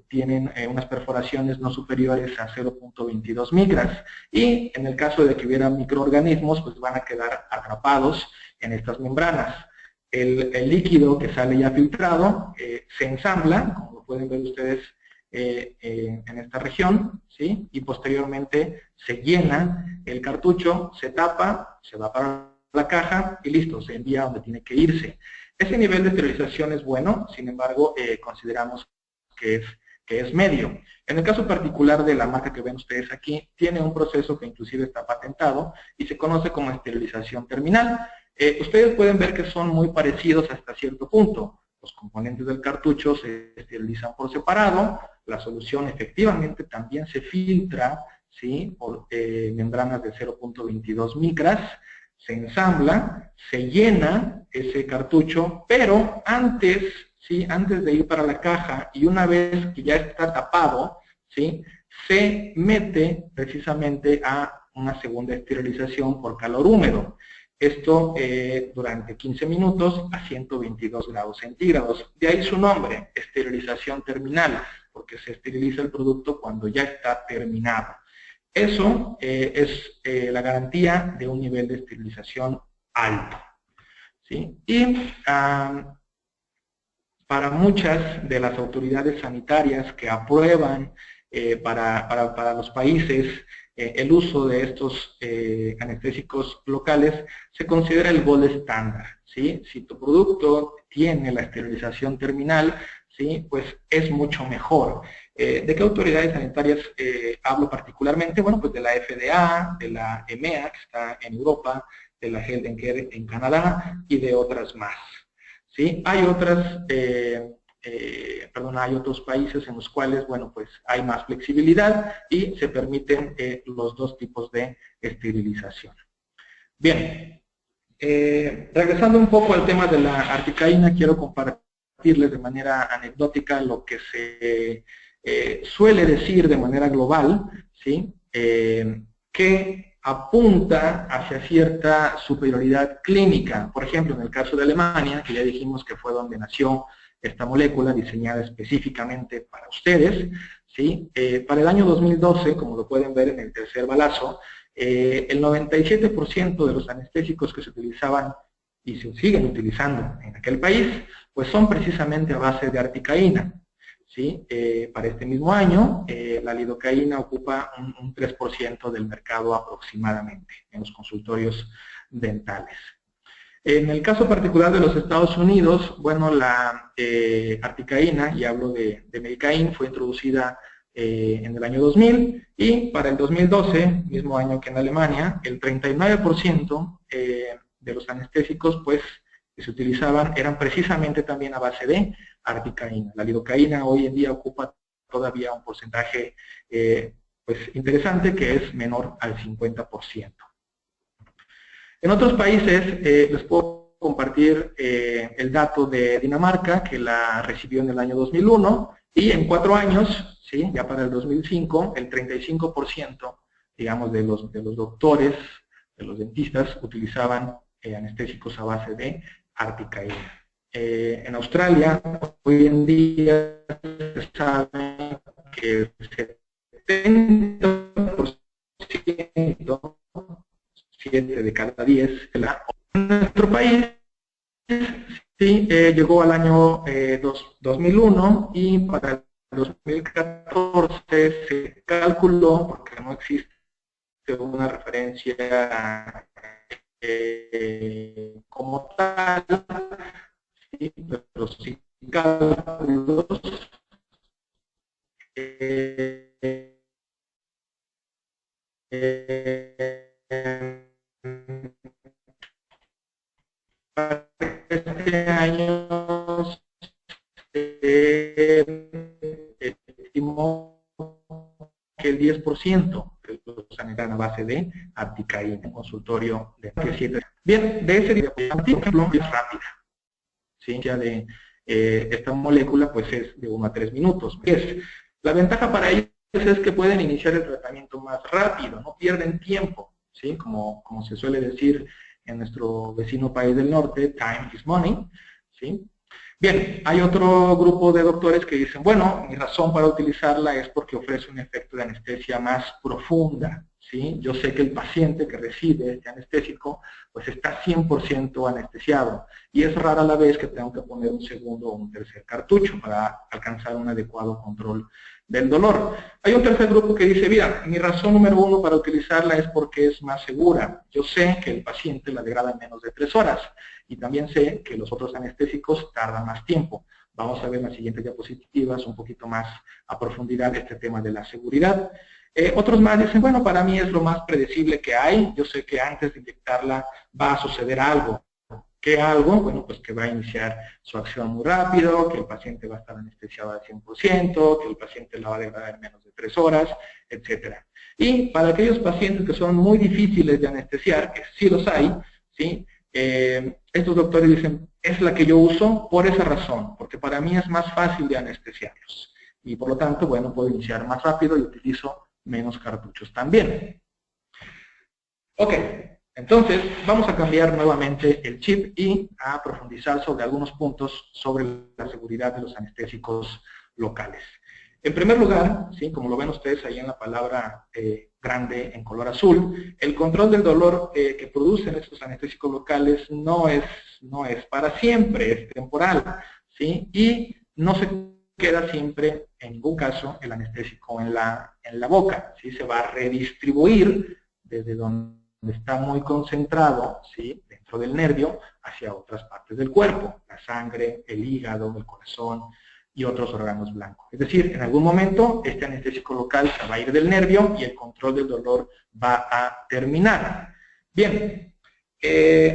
tienen unas perforaciones no superiores a 0.22 micras, y en el caso de que hubiera microorganismos, pues van a quedar atrapados en estas membranas. El líquido que sale ya filtrado se ensambla, como lo pueden ver ustedes en esta región, ¿sí? Y posteriormente se llena el cartucho, se tapa, se va para la caja y listo, se envía donde tiene que irse. Ese nivel de esterilización es bueno, sin embargo, consideramos que es medio. En el caso particular de la marca que ven ustedes aquí, tiene un proceso que inclusive está patentado y se conoce como esterilización terminal. Ustedes pueden ver que son muy parecidos hasta cierto punto. Los componentes del cartucho se esterilizan por separado, la solución efectivamente también se filtra, ¿sí?, por membranas de 0.22 micras, se ensambla, se llena ese cartucho, pero antes, ¿sí?, antes de ir para la caja y una vez que ya está tapado, ¿sí?, se mete precisamente a una segunda esterilización por calor húmedo. Esto durante 15 minutos a 122 grados centígrados. De ahí su nombre, esterilización terminal, porque se esteriliza el producto cuando ya está terminado. Eso es la garantía de un nivel de esterilización alto, ¿sí? Y para muchas de las autoridades sanitarias que aprueban para los países el uso de estos anestésicos locales, se considera el gold estándar, ¿sí? Si tu producto tiene la esterilización terminal, ¿sí?, pues es mucho mejor. ¿De qué autoridades sanitarias hablo particularmente? Bueno, pues de la FDA, de la EMEA, que está en Europa, de la Health and Care en Canadá y de otras más, ¿sí? Hay otras, hay otros países en los cuales, bueno, pues hay más flexibilidad y se permiten los dos tipos de esterilización. Bien, regresando un poco al tema de la articaína, quiero compartirles de manera anecdótica lo que se suele decir de manera global, ¿sí?, que apunta hacia cierta superioridad clínica. Por ejemplo, en el caso de Alemania, que ya dijimos que fue donde nació esta molécula diseñada específicamente para ustedes, ¿sí? Para el año 2012, como lo pueden ver en el tercer balazo, el 97% de los anestésicos que se utilizaban y se siguen utilizando en aquel país, pues son precisamente a base de articaína, ¿sí? Para este mismo año, la lidocaína ocupa un 3% del mercado aproximadamente en los consultorios dentales. En el caso particular de los Estados Unidos, bueno, la articaína, y hablo de Medicain, fue introducida en el año 2000, y para el 2012, mismo año que en Alemania, el 39% de los anestésicos pues, que se utilizaban eran precisamente también a base de articaína. La lidocaína hoy en día ocupa todavía un porcentaje pues, interesante, que es menor al 50%. En otros países les puedo compartir el dato de Dinamarca, que la recibió en el año 2001, y en 4 años, ¿sí? Ya para el 2005, el 35%, digamos, de los doctores, de los dentistas, utilizaban anestésicos a base de articaína. En Australia, hoy en día se sabe que el 70%, 7 de cada 10, en nuestro país sí, llegó al año 2001, y para el 2014 se calculó, porque no existe una referencia como tal, sí, pero sí cálculos, este año se estimó que el 10% de los sanitarios a base de articaína en consultorio de 7. Bien, de ese ejemplo es rápida. Ciencia de esta molécula pues es de 1 a 3 minutos. La ventaja para ellos es que pueden iniciar el tratamiento más rápido, no pierden tiempo, ¿sí? Como se suele decir en nuestro vecino país del norte, time is money, ¿sí? Bien, hay otro grupo de doctores que dicen, bueno, mi razón para utilizarla es porque ofrece un efecto de anestesia más profunda, ¿sí? Yo sé que el paciente que recibe este anestésico pues está 100% anestesiado, y es rara la vez que tengo que poner un segundo o un tercer cartucho para alcanzar un adecuado control del dolor. Hay un tercer grupo que dice, mira, mi razón número 1 para utilizarla es porque es más segura. Yo sé que el paciente la degrada en menos de 3 horas, y también sé que los otros anestésicos tardan más tiempo. Vamos a ver en las siguientes diapositivas un poquito más a profundidad este tema de la seguridad. Otros más dicen, bueno, para mí es lo más predecible que hay. Yo sé que antes de inyectarla va a suceder algo. ¿Qué algo? Bueno, pues que va a iniciar su acción muy rápido, que el paciente va a estar anestesiado al 100%, que el paciente la va a degradar en menos de 3 horas, etc. Y para aquellos pacientes que son muy difíciles de anestesiar, que sí los hay, ¿sí? Estos doctores dicen, es la que yo uso por esa razón, porque para mí es más fácil de anestesiarlos. Y por lo tanto, bueno, puedo iniciar más rápido y utilizo menos cartuchos también. Ok. Entonces, vamos a cambiar nuevamente el chip y a profundizar sobre algunos puntos sobre la seguridad de los anestésicos locales. En primer lugar, ¿sí? Como lo ven ustedes ahí en la palabra grande en color azul, el control del dolor que producen estos anestésicos locales no es para siempre, es temporal, ¿sí? Y no se queda siempre, en ningún caso, el anestésico en la boca, ¿sí? Se va a redistribuir desde donde está muy concentrado, ¿sí? Dentro del nervio, hacia otras partes del cuerpo, la sangre, el hígado, el corazón y otros órganos blancos. Es decir, en algún momento este anestésico local se va a ir del nervio y el control del dolor va a terminar. Bien,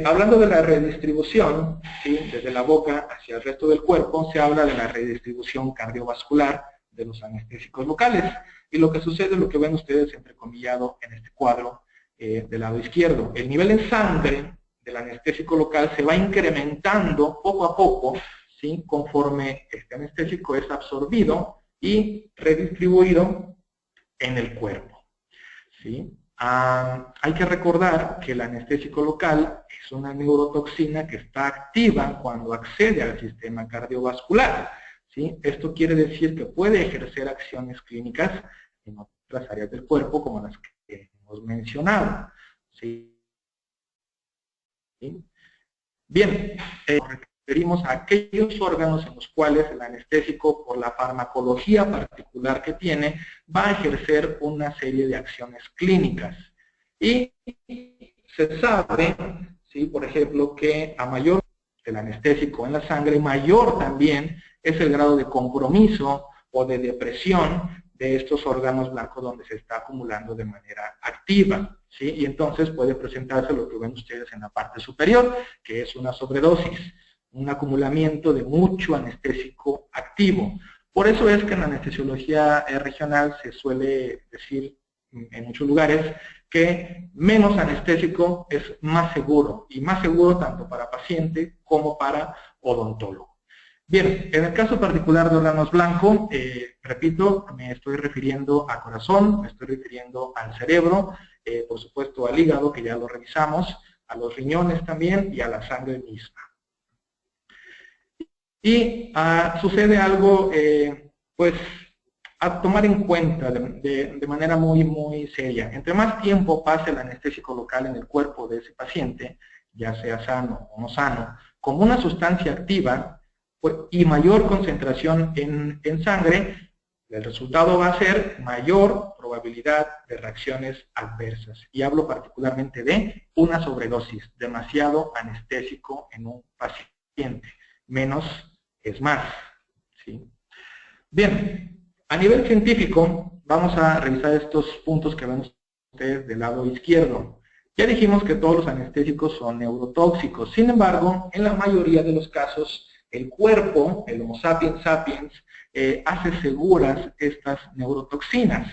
hablando de la redistribución, ¿sí? Desde la boca hacia el resto del cuerpo, se habla de la redistribución cardiovascular de los anestésicos locales. Y lo que sucede es lo que ven ustedes entrecomillado en este cuadro del lado izquierdo. El nivel en sangre del anestésico local se va incrementando poco a poco, ¿sí? Conforme este anestésico es absorbido y redistribuido en el cuerpo, ¿sí? Hay que recordar que el anestésico local es una neurotoxina que está activa cuando accede al sistema cardiovascular, ¿sí? Esto quiere decir que puede ejercer acciones clínicas en otras áreas del cuerpo, como las que hemos mencionado, ¿sí? Bien, referimos a aquellos órganos en los cuales el anestésico, por la farmacología particular que tiene, va a ejercer una serie de acciones clínicas. Y se sabe, ¿sí?, por ejemplo, que a mayor el anestésico en la sangre, mayor también es el grado de compromiso o de depresión de estos órganos blancos donde se está acumulando de manera activa, ¿sí? Y entonces puede presentarse lo que ven ustedes en la parte superior, que es una sobredosis, un acumulamiento de mucho anestésico activo. Por eso es que en la anestesiología regional se suele decir en muchos lugares que menos anestésico es más seguro, y más seguro tanto para paciente como para odontólogo. Bien, en el caso particular de órganos blancos, repito, me estoy refiriendo a corazón, me estoy refiriendo al cerebro, por supuesto al hígado, que ya lo revisamos, a los riñones también y a la sangre misma. Y sucede algo, pues, a tomar en cuenta de manera muy seria. Entre más tiempo pase el anestésico local en el cuerpo de ese paciente, ya sea sano o no sano, como una sustancia activa, y mayor concentración en sangre, el resultado va a ser mayor probabilidad de reacciones adversas. Y hablo particularmente de una sobredosis, demasiado anestésico en un paciente. Menos es más, ¿sí? Bien, a nivel científico, vamos a revisar estos puntos que ven ustedes del lado izquierdo. Ya dijimos que todos los anestésicos son neurotóxicos. Sin embargo, en la mayoría de los casos, el cuerpo, el Homo sapiens sapiens, hace seguras estas neurotoxinas.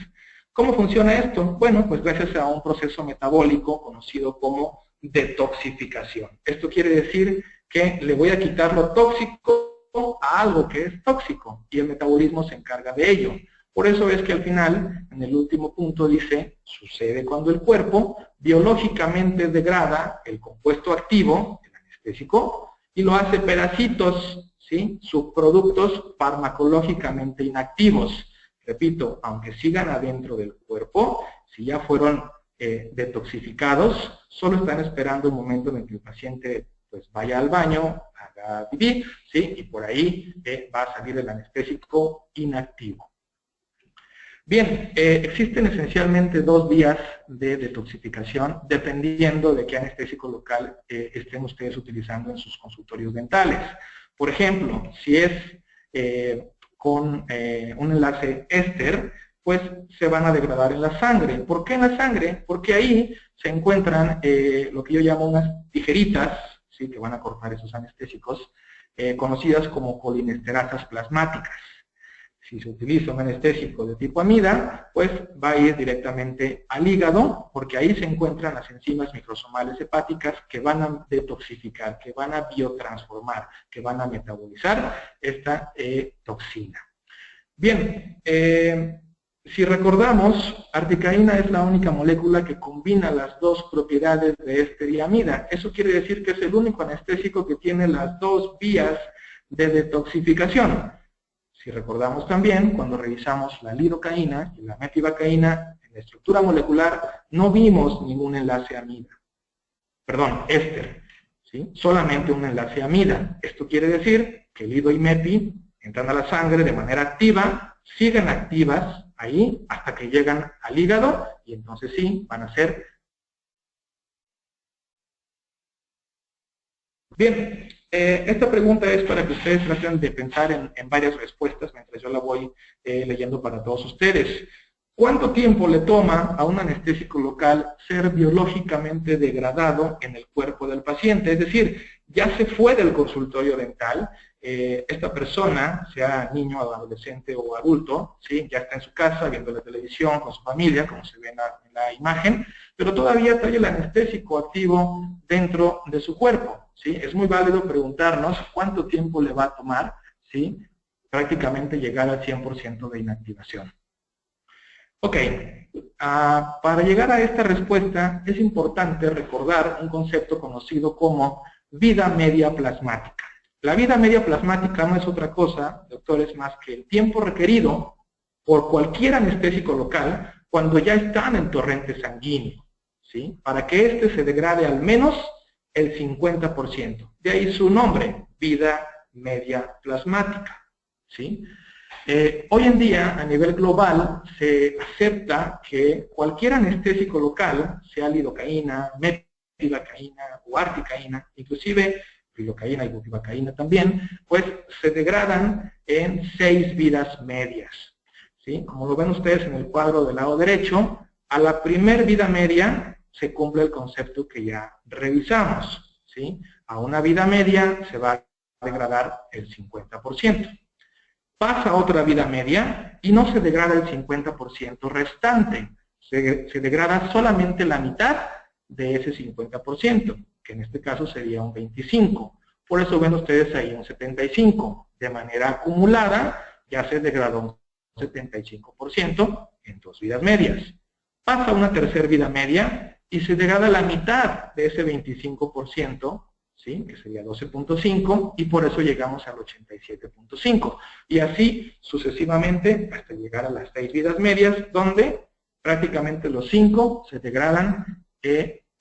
¿Cómo funciona esto? Bueno, pues gracias a un proceso metabólico conocido como detoxificación. Esto quiere decir que le voy a quitar lo tóxico a algo que es tóxico, y el metabolismo se encarga de ello. Por eso es que al final, en el último punto dice, sucede cuando el cuerpo biológicamente degrada el compuesto activo, el anestésico, y lo hace pedacitos, ¿sí?, subproductos farmacológicamente inactivos. Repito, aunque sigan adentro del cuerpo, si ya fueron detoxificados, solo están esperando el momento en el que el paciente pues vaya al baño, haga pipí, ¿sí?, y por ahí va a salir el anestésico inactivo. Bien, existen esencialmente dos vías de detoxificación dependiendo de qué anestésico local estén ustedes utilizando en sus consultorios dentales. Por ejemplo, si es con un enlace éster, pues se van a degradar en la sangre. ¿Por qué en la sangre? Porque ahí se encuentran lo que yo llamo unas tijeritas, ¿sí?, que van a cortar esos anestésicos, conocidas como colinesterasas plasmáticas. Si se utiliza un anestésico de tipo amida, pues va a ir directamente al hígado, porque ahí se encuentran las enzimas microsomales hepáticas que van a detoxificar, que van a biotransformar, que van a metabolizar esta toxina. Bien, si recordamos, articaína es la única molécula que combina las dos propiedades de éster y amida. Eso quiere decir que es el único anestésico que tiene las dos vías de detoxificación. Si recordamos también, cuando revisamos la lidocaína y la metivacaína, en la estructura molecular no vimos ningún enlace amida. Perdón, éster, ¿sí?, solamente un enlace amida. Esto quiere decir que lido y mepi entran a la sangre de manera activa, siguen activas ahí hasta que llegan al hígado y entonces sí van a ser. Bien, esta pregunta es para que ustedes traten de pensar en varias respuestas mientras yo la voy leyendo para todos ustedes. ¿Cuánto tiempo le toma a un anestésico local ser biológicamente degradado en el cuerpo del paciente? Es decir, ya se fue del consultorio dental, esta persona, sea niño, adolescente o adulto, ¿sí?, ya está en su casa viendo la televisión con su familia, como se ve en la imagen, pero todavía trae el anestésico activo dentro de su cuerpo, ¿sí? Es muy válido preguntarnos cuánto tiempo le va a tomar, ¿sí?, prácticamente llegar al 100% de inactivación. Ok, para llegar a esta respuesta es importante recordar un concepto conocido como vida media plasmática. La vida media plasmática no es otra cosa, doctores, más que el tiempo requerido por cualquier anestésico local cuando ya están en torrente sanguíneo, ¿sí?, para que éste se degrade al menos el 50%. De ahí su nombre, vida media plasmática, ¿sí? Hoy en día, a nivel global, se acepta que cualquier anestésico local, sea lidocaína, metivacaína o articaína, inclusive lidocaína y bupivacaína también, pues se degradan en 6 vidas medias, ¿sí? Como lo ven ustedes en el cuadro del lado derecho, a la primer vida media se cumple el concepto que ya revisamos, ¿sí? A una vida media se va a degradar el 50%. Pasa a otra vida media y no se degrada el 50% restante, se degrada solamente la mitad de ese 50%, que en este caso sería un 25%. Por eso ven ustedes ahí un 75%. De manera acumulada ya se degradó un 75% en 2 vidas medias. Pasa a una tercera vida media y se degrada la mitad de ese 25%, ¿sí? Que sería 12.5, y por eso llegamos al 87.5. Y así sucesivamente hasta llegar a las 6 vidas medias, donde prácticamente los 5 se degradan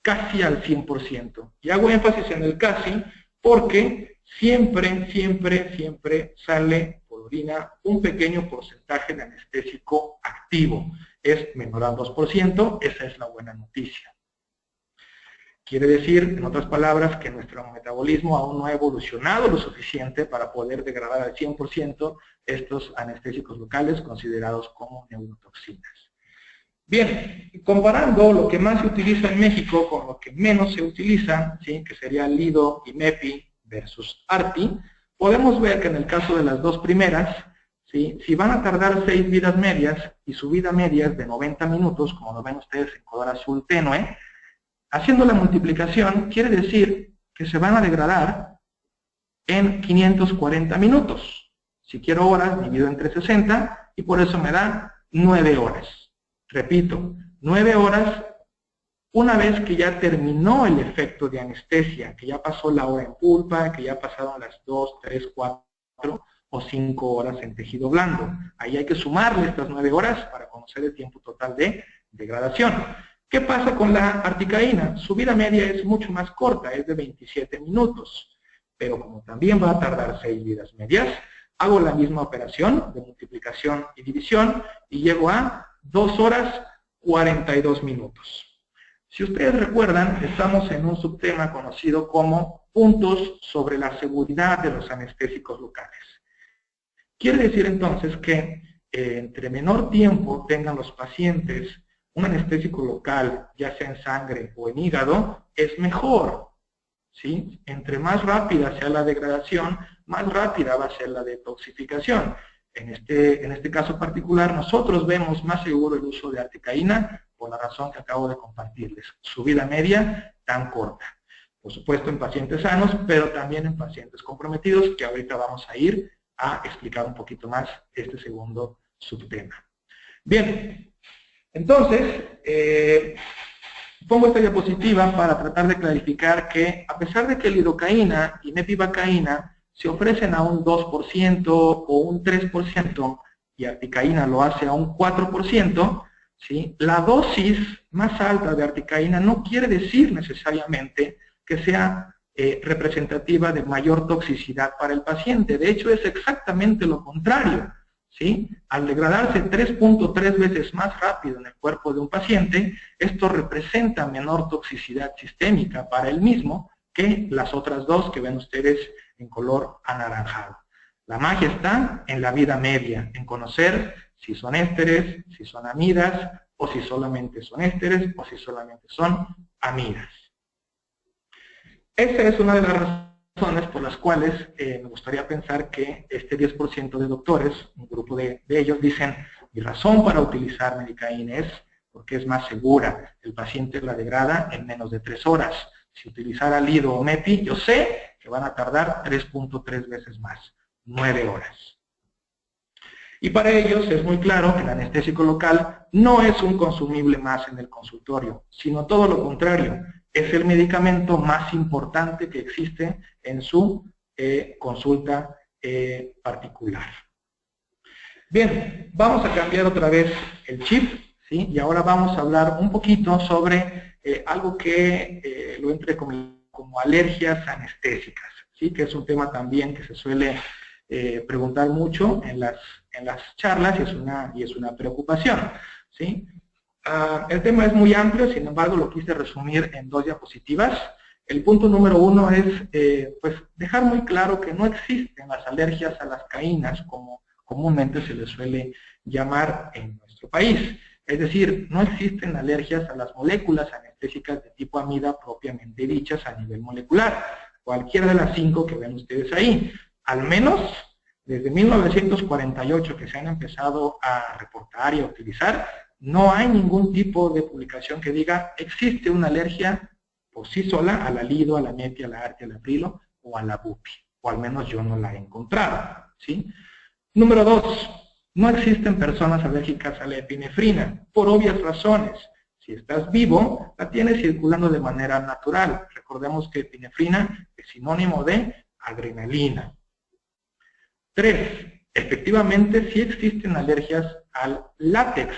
casi al 100%. Y hago énfasis en el casi porque siempre sale por orina un pequeño porcentaje de anestésico activo. Es menor al 2%, esa es la buena noticia. Quiere decir, en otras palabras, que nuestro metabolismo aún no ha evolucionado lo suficiente para poder degradar al 100% estos anestésicos locales considerados como neurotoxinas. Bien, comparando lo que más se utiliza en México con lo que menos se utiliza, ¿sí? Que sería Lido y MEPI versus ARTI, podemos ver que en el caso de las dos primeras, ¿sí? Si van a tardar 6 vidas medias y su vida media es de 90 minutos, como lo ven ustedes en color azul tenue, haciendo la multiplicación quiere decir que se van a degradar en 540 minutos. Si quiero horas, divido entre 60 y por eso me da 9 horas. Repito, 9 horas una vez que ya terminó el efecto de anestesia, que ya pasó la hora en pulpa, que ya pasaron las 2, 3, 4 o 5 horas en tejido blando. Ahí hay que sumarle estas 9 horas para conocer el tiempo total de degradación. ¿Qué pasa con la articaína? Su vida media es mucho más corta, es de 27 minutos. Pero como también va a tardar 6 vidas medias, hago la misma operación de multiplicación y división y llego a 2 horas 42 minutos. Si ustedes recuerdan, estamos en un subtema conocido como puntos sobre la seguridad de los anestésicos locales. Quiere decir entonces que entre menor tiempo tengan los pacientes un anestésico local, ya sea en sangre o en hígado, es mejor, ¿sí? Entre más rápida sea la degradación, más rápida va a ser la detoxificación. En este caso particular, nosotros vemos más seguro el uso de articaína por la razón que acabo de compartirles. Su vida media tan corta. Por supuesto en pacientes sanos, pero también en pacientes comprometidos, que ahorita vamos a ir a explicar un poquito más este segundo subtema. Bien. Entonces, pongo esta diapositiva para tratar de clarificar que a pesar de que lidocaína y mepivacaína se ofrecen a un 2% o un 3% y articaína lo hace a un 4%, ¿sí? La dosis más alta de articaína no quiere decir necesariamente que sea representativa de mayor toxicidad para el paciente. De hecho, es exactamente lo contrario. ¿Sí? Al degradarse 3.3 veces más rápido en el cuerpo de un paciente, esto representa menor toxicidad sistémica para el mismo que las otras dos que ven ustedes en color anaranjado. La magia está en la vida media, en conocer si son ésteres, si son amidas, o si solamente son ésteres, o si solamente son amidas. Esa es una de las razones por las cuales me gustaría pensar que este 10% de doctores, un grupo de ellos, dicen: mi razón para utilizar medicaína es porque es más segura, el paciente la degrada en menos de 3 horas. Si utilizara Lido o MEPI, yo sé que van a tardar 3.3 veces más, 9 horas. Y para ellos es muy claro que el anestésico local no es un consumible más en el consultorio, sino todo lo contrario. Es el medicamento más importante que existe en su consulta particular. Bien, vamos a cambiar otra vez el chip, ¿sí? Y ahora vamos a hablar un poquito sobre algo que lo entre como alergias anestésicas, ¿sí? Que es un tema también que se suele preguntar mucho en las charlas y es una preocupación, ¿sí? El tema es muy amplio, sin embargo lo quise resumir en 2 diapositivas. El punto número 1 es pues dejar muy claro que no existen las alergias a las caínas, como comúnmente se les suele llamar en nuestro país. Es decir, no existen alergias a las moléculas anestésicas de tipo amida propiamente dichas a nivel molecular. Cualquiera de las 5 que ven ustedes ahí. Al menos desde 1948 que se han empezado a reportar y a utilizar, no hay ningún tipo de publicación que diga existe una alergia por sí sola a la lido, a la metia, a la artia, al aprilo o a la bupi. O al menos yo no la he encontrado, ¿sí? Número 2, no existen personas alérgicas a la epinefrina, por obvias razones. Si estás vivo, la tienes circulando de manera natural. Recordemos que epinefrina es sinónimo de adrenalina. 3, efectivamente sí existen alergias al látex.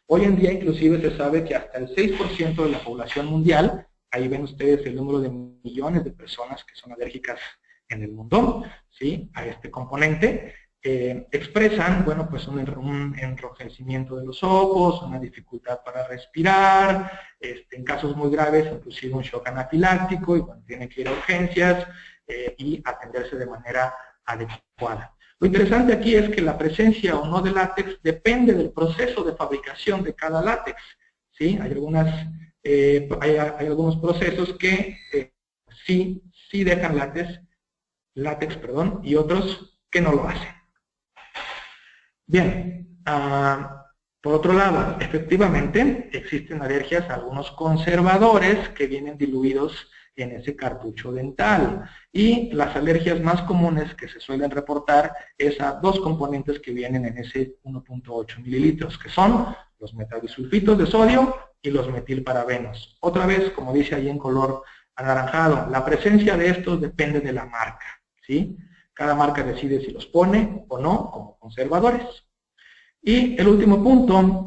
Hoy en día inclusive se sabe que hasta el 6% de la población mundial, ahí ven ustedes el número de millones de personas que son alérgicas en el mundo, ¿sí? A este componente, expresan, bueno, pues un enrojecimiento de los ojos, una dificultad para respirar, en casos muy graves, inclusive un shock anafiláctico, y bueno, tienen que ir a urgencias y atenderse de manera adecuada. Lo interesante aquí es que la presencia o no de látex depende del proceso de fabricación de cada látex, ¿sí? Hay algunos procesos que sí dejan látex, y otros que no lo hacen. Bien, por otro lado, efectivamente existen alergias a algunos conservadores que vienen diluidos en ese cartucho dental. Y las alergias más comunes que se suelen reportar es a 2 componentes que vienen en ese 1.8 mililitros, que son los metabisulfitos de sodio y los metilparabenos. Otra vez, como dice ahí en color anaranjado, la presencia de estos depende de la marca, ¿sí? Cada marca decide si los pone o no como conservadores. Y el último punto,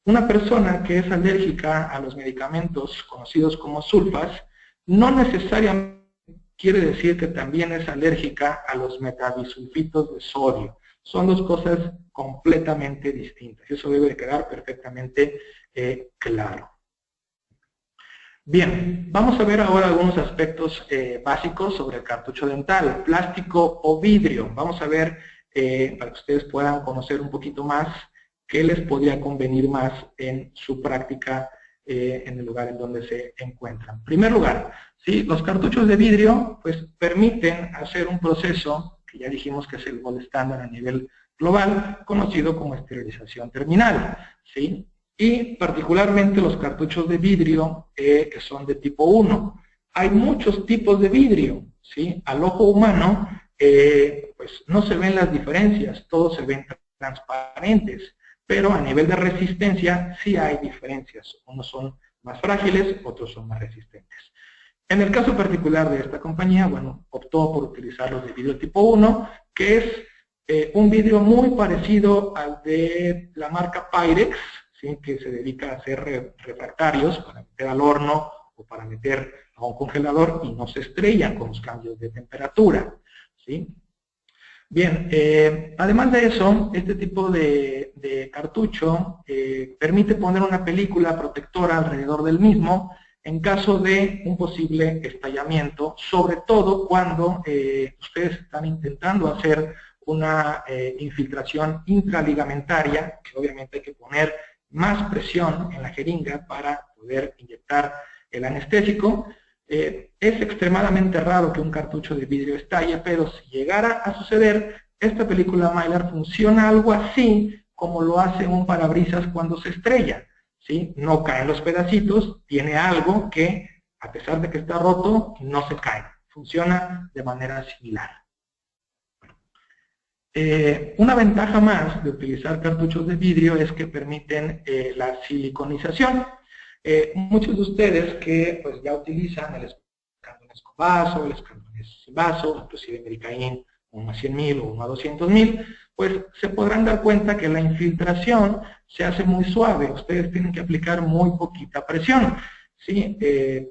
una persona que es alérgica a los medicamentos conocidos como sulfas, no necesariamente quiere decir que también es alérgica a los metabisulfitos de sodio. Son 2 cosas completamente distintas. Eso debe de quedar perfectamente claro. Bien, vamos a ver ahora algunos aspectos básicos sobre el cartucho dental, plástico o vidrio. Vamos a ver, para que ustedes puedan conocer un poquito más, qué les podría convenir más en su práctica en el lugar en donde se encuentran. En primer lugar, ¿sí? Los cartuchos de vidrio pues, permiten hacer un proceso, que ya dijimos que es el gold estándar a nivel global, conocido como esterilización terminal, ¿sí? Y particularmente los cartuchos de vidrio que son de tipo 1. Hay muchos tipos de vidrio, ¿sí? Al ojo humano pues no se ven las diferencias, todos se ven transparentes, pero a nivel de resistencia sí hay diferencias. Unos son más frágiles, otros son más resistentes. En el caso particular de esta compañía, bueno, optó por utilizar los de vidrio tipo 1, que es un vidrio muy parecido al de la marca Pyrex, ¿sí? Que se dedica a hacer refractarios para meter al horno o para meter a un congelador y no se estrellan con los cambios de temperatura, ¿sí? Bien, además de eso, este tipo de cartucho permite poner una película protectora alrededor del mismo en caso de un posible estallamiento, sobre todo cuando ustedes están intentando hacer una infiltración intraligamentaria, que obviamente hay que poner más presión en la jeringa para poder inyectar el anestésico. Es extremadamente raro que un cartucho de vidrio estalle, pero si llegara a suceder, esta película Mylar funciona algo así como lo hace un parabrisas cuando se estrella, ¿sí? No caen los pedacitos, tiene algo que, a pesar de que está roto, no se cae. Funciona de manera similar. Una ventaja más de utilizar cartuchos de vidrio es que permiten la siliconización. Muchos de ustedes que pues, ya utilizan el escandones con vaso, el escandones sin vaso, inclusive Medicaín 1 a 100.000 o 1 a 200.000, pues se podrán dar cuenta que la infiltración se hace muy suave. Ustedes tienen que aplicar muy poquita presión, ¿sí?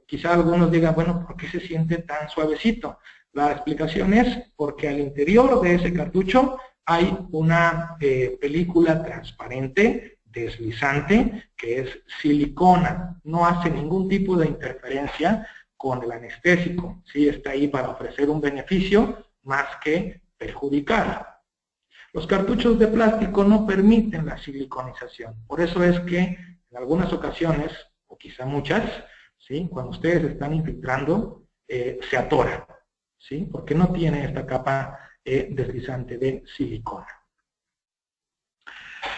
Quizá algunos digan, bueno, ¿por qué se siente tan suavecito? La explicación es porque al interior de ese cartucho hay una película transparente, deslizante, que es silicona. No hace ningún tipo de interferencia con el anestésico. ¿Sí? Está ahí para ofrecer un beneficio más que perjudicar. Los cartuchos de plástico no permiten la siliconización. Por eso es que en algunas ocasiones, o quizá muchas, ¿sí? Cuando ustedes están infiltrando, se atora, ¿sí? Porque no tiene esta capa deslizante de silicona.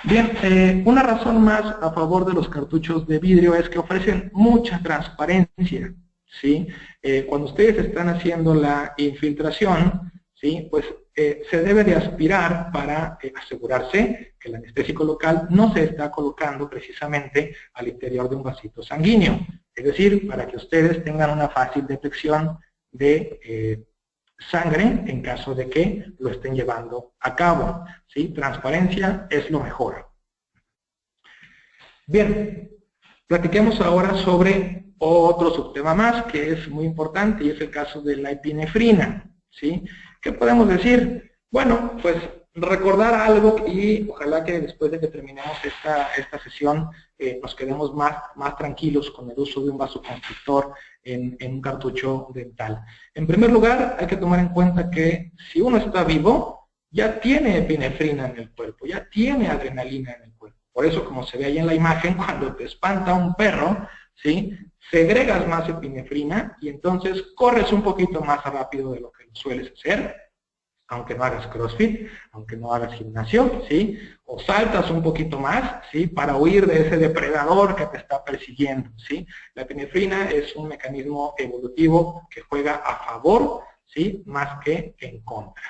Bien, una razón más a favor de los cartuchos de vidrio es que ofrecen mucha transparencia, ¿sí? Cuando ustedes están haciendo la infiltración, ¿sí? Pues se debe de aspirar para asegurarse que el anestésico local no se está colocando precisamente al interior de un vasito sanguíneo. Es decir, para que ustedes tengan una fácil detección de sangre en caso de que lo estén llevando a cabo. ¿Sí? Transparencia es lo mejor. Bien, platiquemos ahora sobre otro subtema más que es muy importante y es el caso de la epinefrina. ¿Sí? ¿Qué podemos decir? Bueno, pues recordar algo y ojalá que después de que terminemos esta sesión nos quedemos más tranquilos con el uso de un vasoconstrictor en un cartucho dental. En primer lugar, hay que tomar en cuenta que si uno está vivo, ya tiene epinefrina en el cuerpo, ya tiene adrenalina en el cuerpo. Por eso, como se ve ahí en la imagen, cuando te espanta un perro, ¿sí? Segregas más epinefrina y entonces corres un poquito más rápido de lo que sueles hacer, aunque no hagas CrossFit, aunque no hagas gimnasio, ¿sí? O saltas un poquito más, ¿sí? Para huir de ese depredador que te está persiguiendo, ¿sí? La epinefrina es un mecanismo evolutivo que juega a favor, ¿sí? Más que en contra.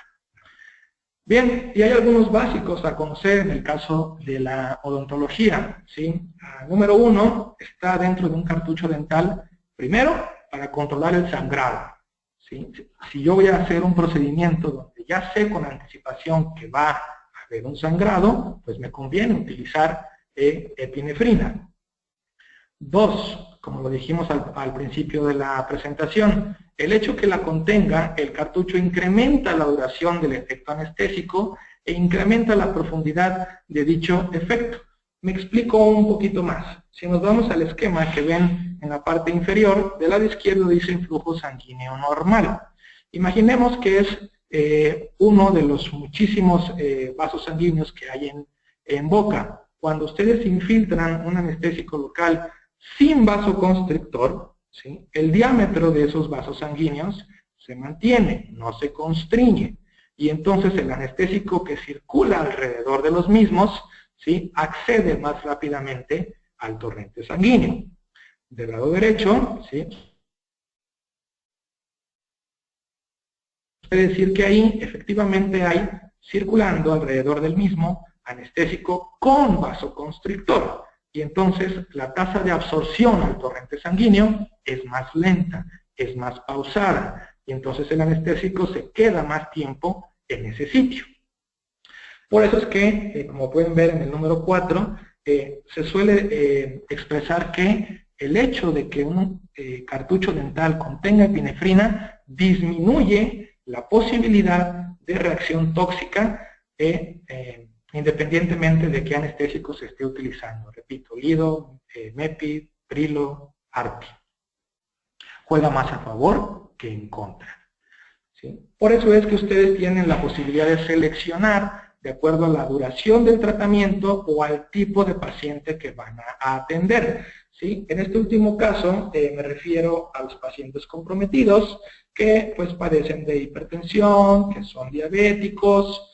Bien, y hay algunos básicos a conocer en el caso de la odontología, ¿sí? Número 1, está dentro de un cartucho dental, primero, para controlar el sangrado, ¿sí? Si yo voy a hacer un procedimiento donde ya sé con anticipación que va a haber un sangrado, pues me conviene utilizar epinefrina. 2, como lo dijimos al principio de la presentación, el hecho que la contenga, el cartucho incrementa la duración del efecto anestésico e incrementa la profundidad de dicho efecto. Me explico un poquito más. Si nos vamos al esquema que ven en la parte inferior, del lado izquierdo dice flujo sanguíneo normal. Imaginemos que es uno de los muchísimos vasos sanguíneos que hay en boca. Cuando ustedes infiltran un anestésico local sin vasoconstrictor, ¿sí? El diámetro de esos vasos sanguíneos se mantiene, no se constriñe. Y entonces el anestésico que circula alrededor de los mismos, ¿sí? Accede más rápidamente al torrente sanguíneo. Del lado derecho, ¿sí? Quiere decir que ahí efectivamente hay circulando alrededor del mismo anestésico con vasoconstrictor. Y entonces la tasa de absorción al torrente sanguíneo es más lenta, es más pausada. Y entonces el anestésico se queda más tiempo en ese sitio. Por eso es que, como pueden ver en el número 4, se suele expresar que el hecho de que un cartucho dental contenga epinefrina disminuye la posibilidad de reacción tóxica independientemente de qué anestésico se esté utilizando. Repito, Lido, Mepi, Prilo, Arpi. Juega más a favor que en contra. ¿Sí? Por eso es que ustedes tienen la posibilidad de seleccionar de acuerdo a la duración del tratamiento o al tipo de paciente que van a atender. ¿Sí? En este último caso me refiero a los pacientes comprometidos que pues padecen de hipertensión, que son diabéticos,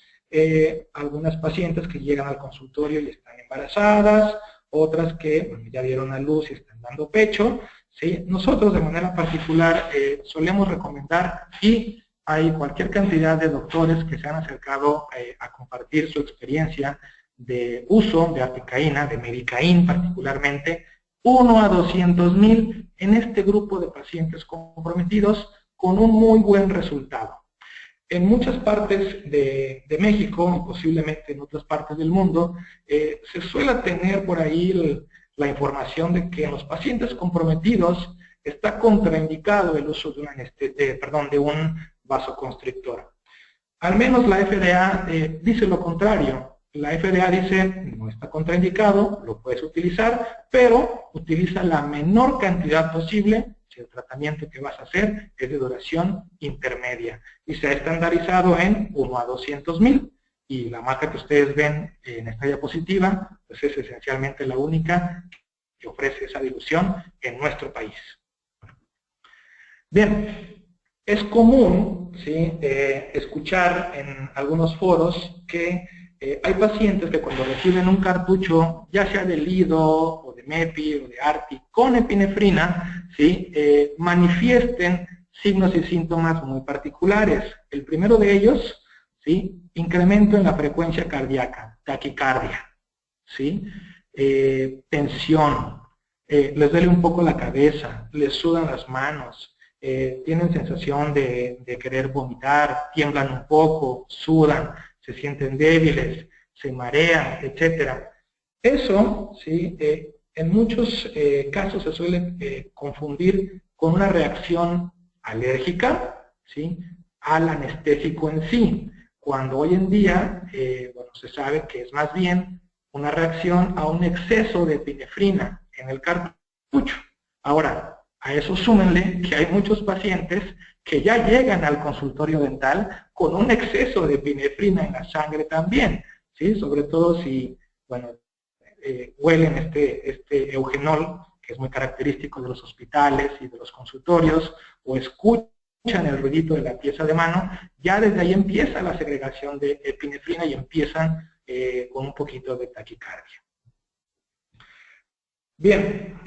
algunas pacientes que llegan al consultorio y están embarazadas, otras que bueno, ya dieron a luz y están dando pecho. ¿Sí? Nosotros de manera particular solemos recomendar, y hay cualquier cantidad de doctores que se han acercado a compartir su experiencia de uso de apicaína, de medicaín particularmente, 1 a 200,000 en este grupo de pacientes comprometidos con un muy buen resultado. En muchas partes de México, y posiblemente en otras partes del mundo, se suele tener por ahí la información de que en los pacientes comprometidos está contraindicado el uso de un vasoconstrictor. Al menos la FDA dice lo contrario. La FDA dice, no está contraindicado, lo puedes utilizar, pero utiliza la menor cantidad posible si el tratamiento que vas a hacer es de duración intermedia. Y se ha estandarizado en 1 a 200,000. Y la marca que ustedes ven en esta diapositiva, pues es esencialmente la única que ofrece esa dilución en nuestro país. Bien, es común, ¿sí?, escuchar en algunos foros que hay pacientes que cuando reciben un cartucho, ya sea de Lido, o de Mepi, o de Arti, con epinefrina, ¿sí?, manifiesten signos y síntomas muy particulares. El primero de ellos, ¿sí?, incremento en la frecuencia cardíaca, taquicardia, ¿sí?, tensión, les duele un poco la cabeza, les sudan las manos, tienen sensación de querer vomitar, tiemblan un poco, sudan, se sienten débiles, se marean, etc. Eso, ¿sí?, en muchos casos se suele confundir con una reacción alérgica, ¿sí?, al anestésico en sí, cuando hoy en día bueno, se sabe que es más bien una reacción a un exceso de epinefrina en el cartucho. Ahora, a eso súmenle que hay muchos pacientes que ya llegan al consultorio dental con un exceso de epinefrina en la sangre también, ¿sí?, sobre todo si, bueno, huelen este eugenol, que es muy característico de los hospitales y de los consultorios, o escuchan el ruidito de la pieza de mano, ya desde ahí empieza la segregación de epinefrina y empiezan con un poquito de taquicardia. Bien,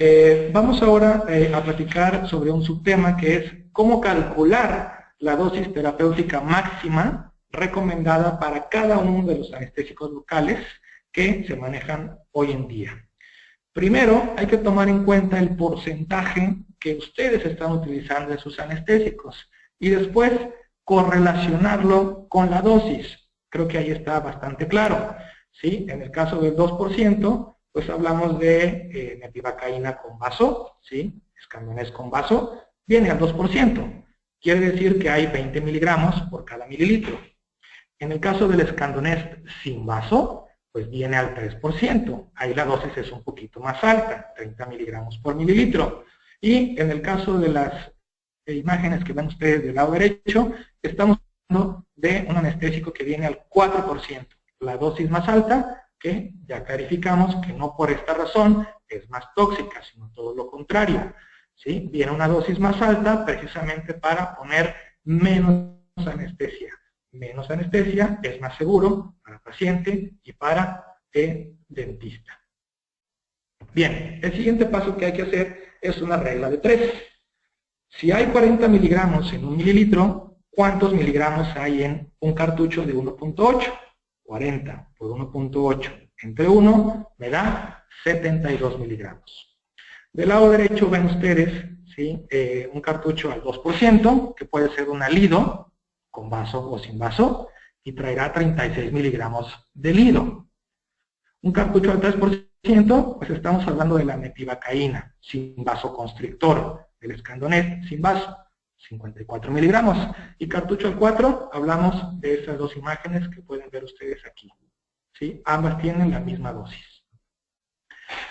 vamos ahora a platicar sobre un subtema que es cómo calcular la dosis terapéutica máxima recomendada para cada uno de los anestésicos locales que se manejan hoy en día. Primero, hay que tomar en cuenta el porcentaje que ustedes están utilizando de sus anestésicos y después correlacionarlo con la dosis. Creo que ahí está bastante claro, ¿sí? En el caso del 2%, pues hablamos de metivacaína con vaso, ¿sí?, escandonés con vaso, viene al 2%. Quiere decir que hay 20 miligramos por cada mililitro. En el caso del escandonés sin vaso, pues viene al 3%. Ahí la dosis es un poquito más alta, 30 miligramos por mililitro. Y en el caso de las imágenes que ven ustedes del lado derecho, estamos hablando de un anestésico que viene al 4%. La dosis más alta, que ya clarificamos que no por esta razón es más tóxica, sino todo lo contrario, ¿sí? Viene una dosis más alta precisamente para poner menos anestesia. Menos anestesia es más seguro para el paciente y para el dentista. Bien, el siguiente paso que hay que hacer es una regla de 3. Si hay 40 miligramos en un mililitro, ¿cuántos miligramos hay en un cartucho de 1.8? 40 por 1.8 entre 1 me da 72 miligramos. Del lado derecho ven ustedes, ¿sí?, un cartucho al 2%, que puede ser un Lido, con vaso o sin vaso, y traerá 36 miligramos de Lido. Un cartucho al 3%, pues estamos hablando de la metivacaína, sin vasoconstrictor, del escandonés sin vaso, 54 miligramos. Y cartucho al 4, hablamos de esas dos imágenes que pueden ver ustedes aquí, ¿sí? Ambas tienen la misma dosis.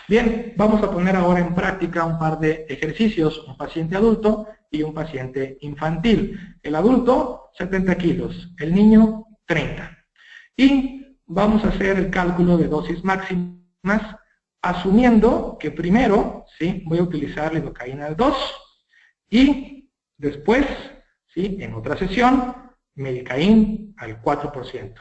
Bien, vamos a poner ahora en práctica un par de ejercicios, un paciente adulto y un paciente infantil. El adulto, 70 kilos, el niño, 30. Y vamos a hacer el cálculo de dosis máximas, asumiendo que primero, ¿sí?, voy a utilizar lidocaína al 2 y después, ¿sí?, en otra sesión, medicaína al 4%.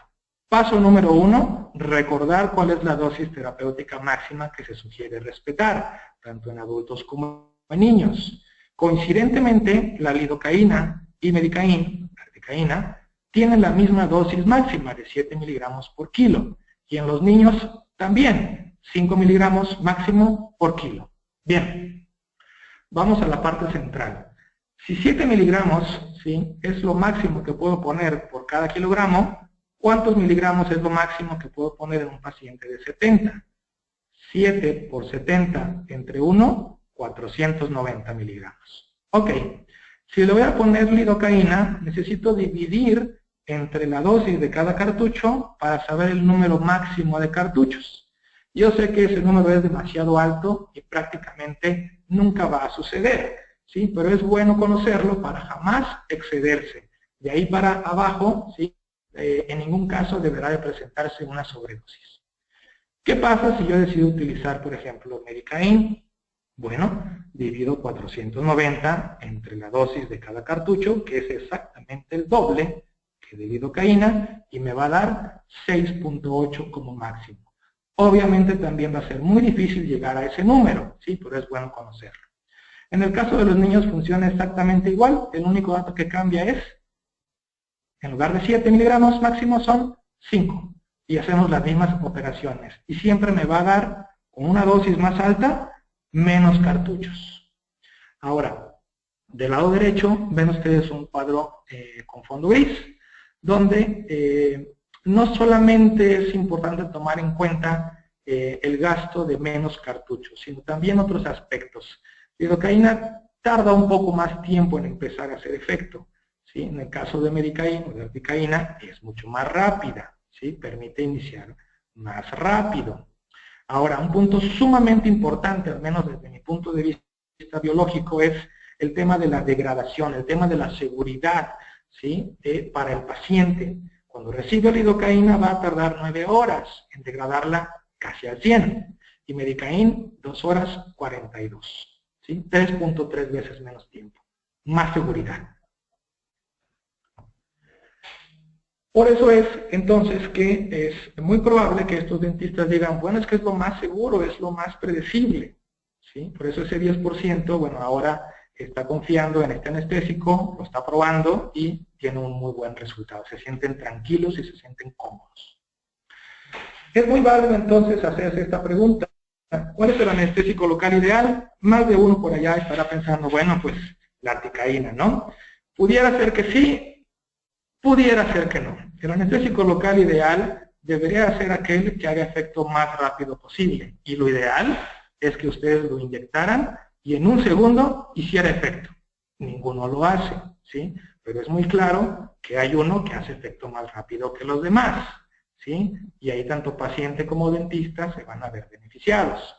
Paso número 1, recordar cuál es la dosis terapéutica máxima que se sugiere respetar, tanto en adultos como en niños. Coincidentemente, la lidocaína y medicaína, tienen la misma dosis máxima de 7 miligramos por kilo. Y en los niños también, 5 miligramos máximo por kilo. Bien, vamos a la parte central. Si 7 miligramos, ¿sí?, es lo máximo que puedo poner por cada kilogramo, ¿cuántos miligramos es lo máximo que puedo poner en un paciente de 70? 7 por 70 entre 1, 490 miligramos. Ok, Si le voy a poner lidocaína, necesito dividir entre la dosis de cada cartucho para saber el número máximo de cartuchos. Yo sé que ese número es demasiado alto y prácticamente nunca va a suceder, ¿sí? Pero es bueno conocerlo para jamás excederse. De ahí para abajo, ¿sí? En ningún caso deberá de presentarse una sobredosis. ¿Qué pasa si yo decido utilizar, por ejemplo, Medicaín? Bueno, divido 490 entre la dosis de cada cartucho, que es exactamente el doble que de lidocaína, y me va a dar 6.8 como máximo. Obviamente también va a ser muy difícil llegar a ese número, ¿sí? Pero es bueno conocerlo. En el caso de los niños funciona exactamente igual, el único dato que cambia es, en lugar de 7 miligramos máximo son 5, y hacemos las mismas operaciones. Y siempre me va a dar, con una dosis más alta, menos cartuchos. Ahora, del lado derecho ven ustedes un cuadro con fondo gris, donde no solamente es importante tomar en cuenta el gasto de menos cartuchos, sino también otros aspectos. La lidocaína tarda un poco más tiempo en empezar a hacer efecto, ¿sí? En el caso de Medicaína o de Articaína es mucho más rápida, ¿sí? Permite iniciar más rápido. Ahora, un punto sumamente importante, al menos desde mi punto de vista biológico, es el tema de la degradación, el tema de la seguridad, ¿sí? Para el paciente. Cuando recibe lidocaína va a tardar 9 horas en degradarla casi al 100, y Medicaín 2 horas 42, ¿sí? 3.3 veces menos tiempo, más seguridad. Por eso es entonces que es muy probable que estos dentistas digan, bueno, es que es lo más seguro, es lo más predecible, ¿sí? Por eso ese 10%, bueno, ahora está confiando en este anestésico, lo está probando y tiene un muy buen resultado. Se sienten tranquilos y se sienten cómodos. Es muy válido entonces hacerse esta pregunta. ¿Cuál es el anestésico local ideal? Más de uno por allá estará pensando, bueno, pues la articaína, ¿no? Pudiera ser que sí, pudiera ser que no. El anestésico local ideal debería ser aquel que haga efecto más rápido posible. Y lo ideal es que ustedes lo inyectaran y en un segundo hiciera efecto. Ninguno lo hace, ¿sí? Pero es muy claro que hay uno que hace efecto más rápido que los demás, ¿sí? Y ahí tanto paciente como dentista se van a ver beneficiados.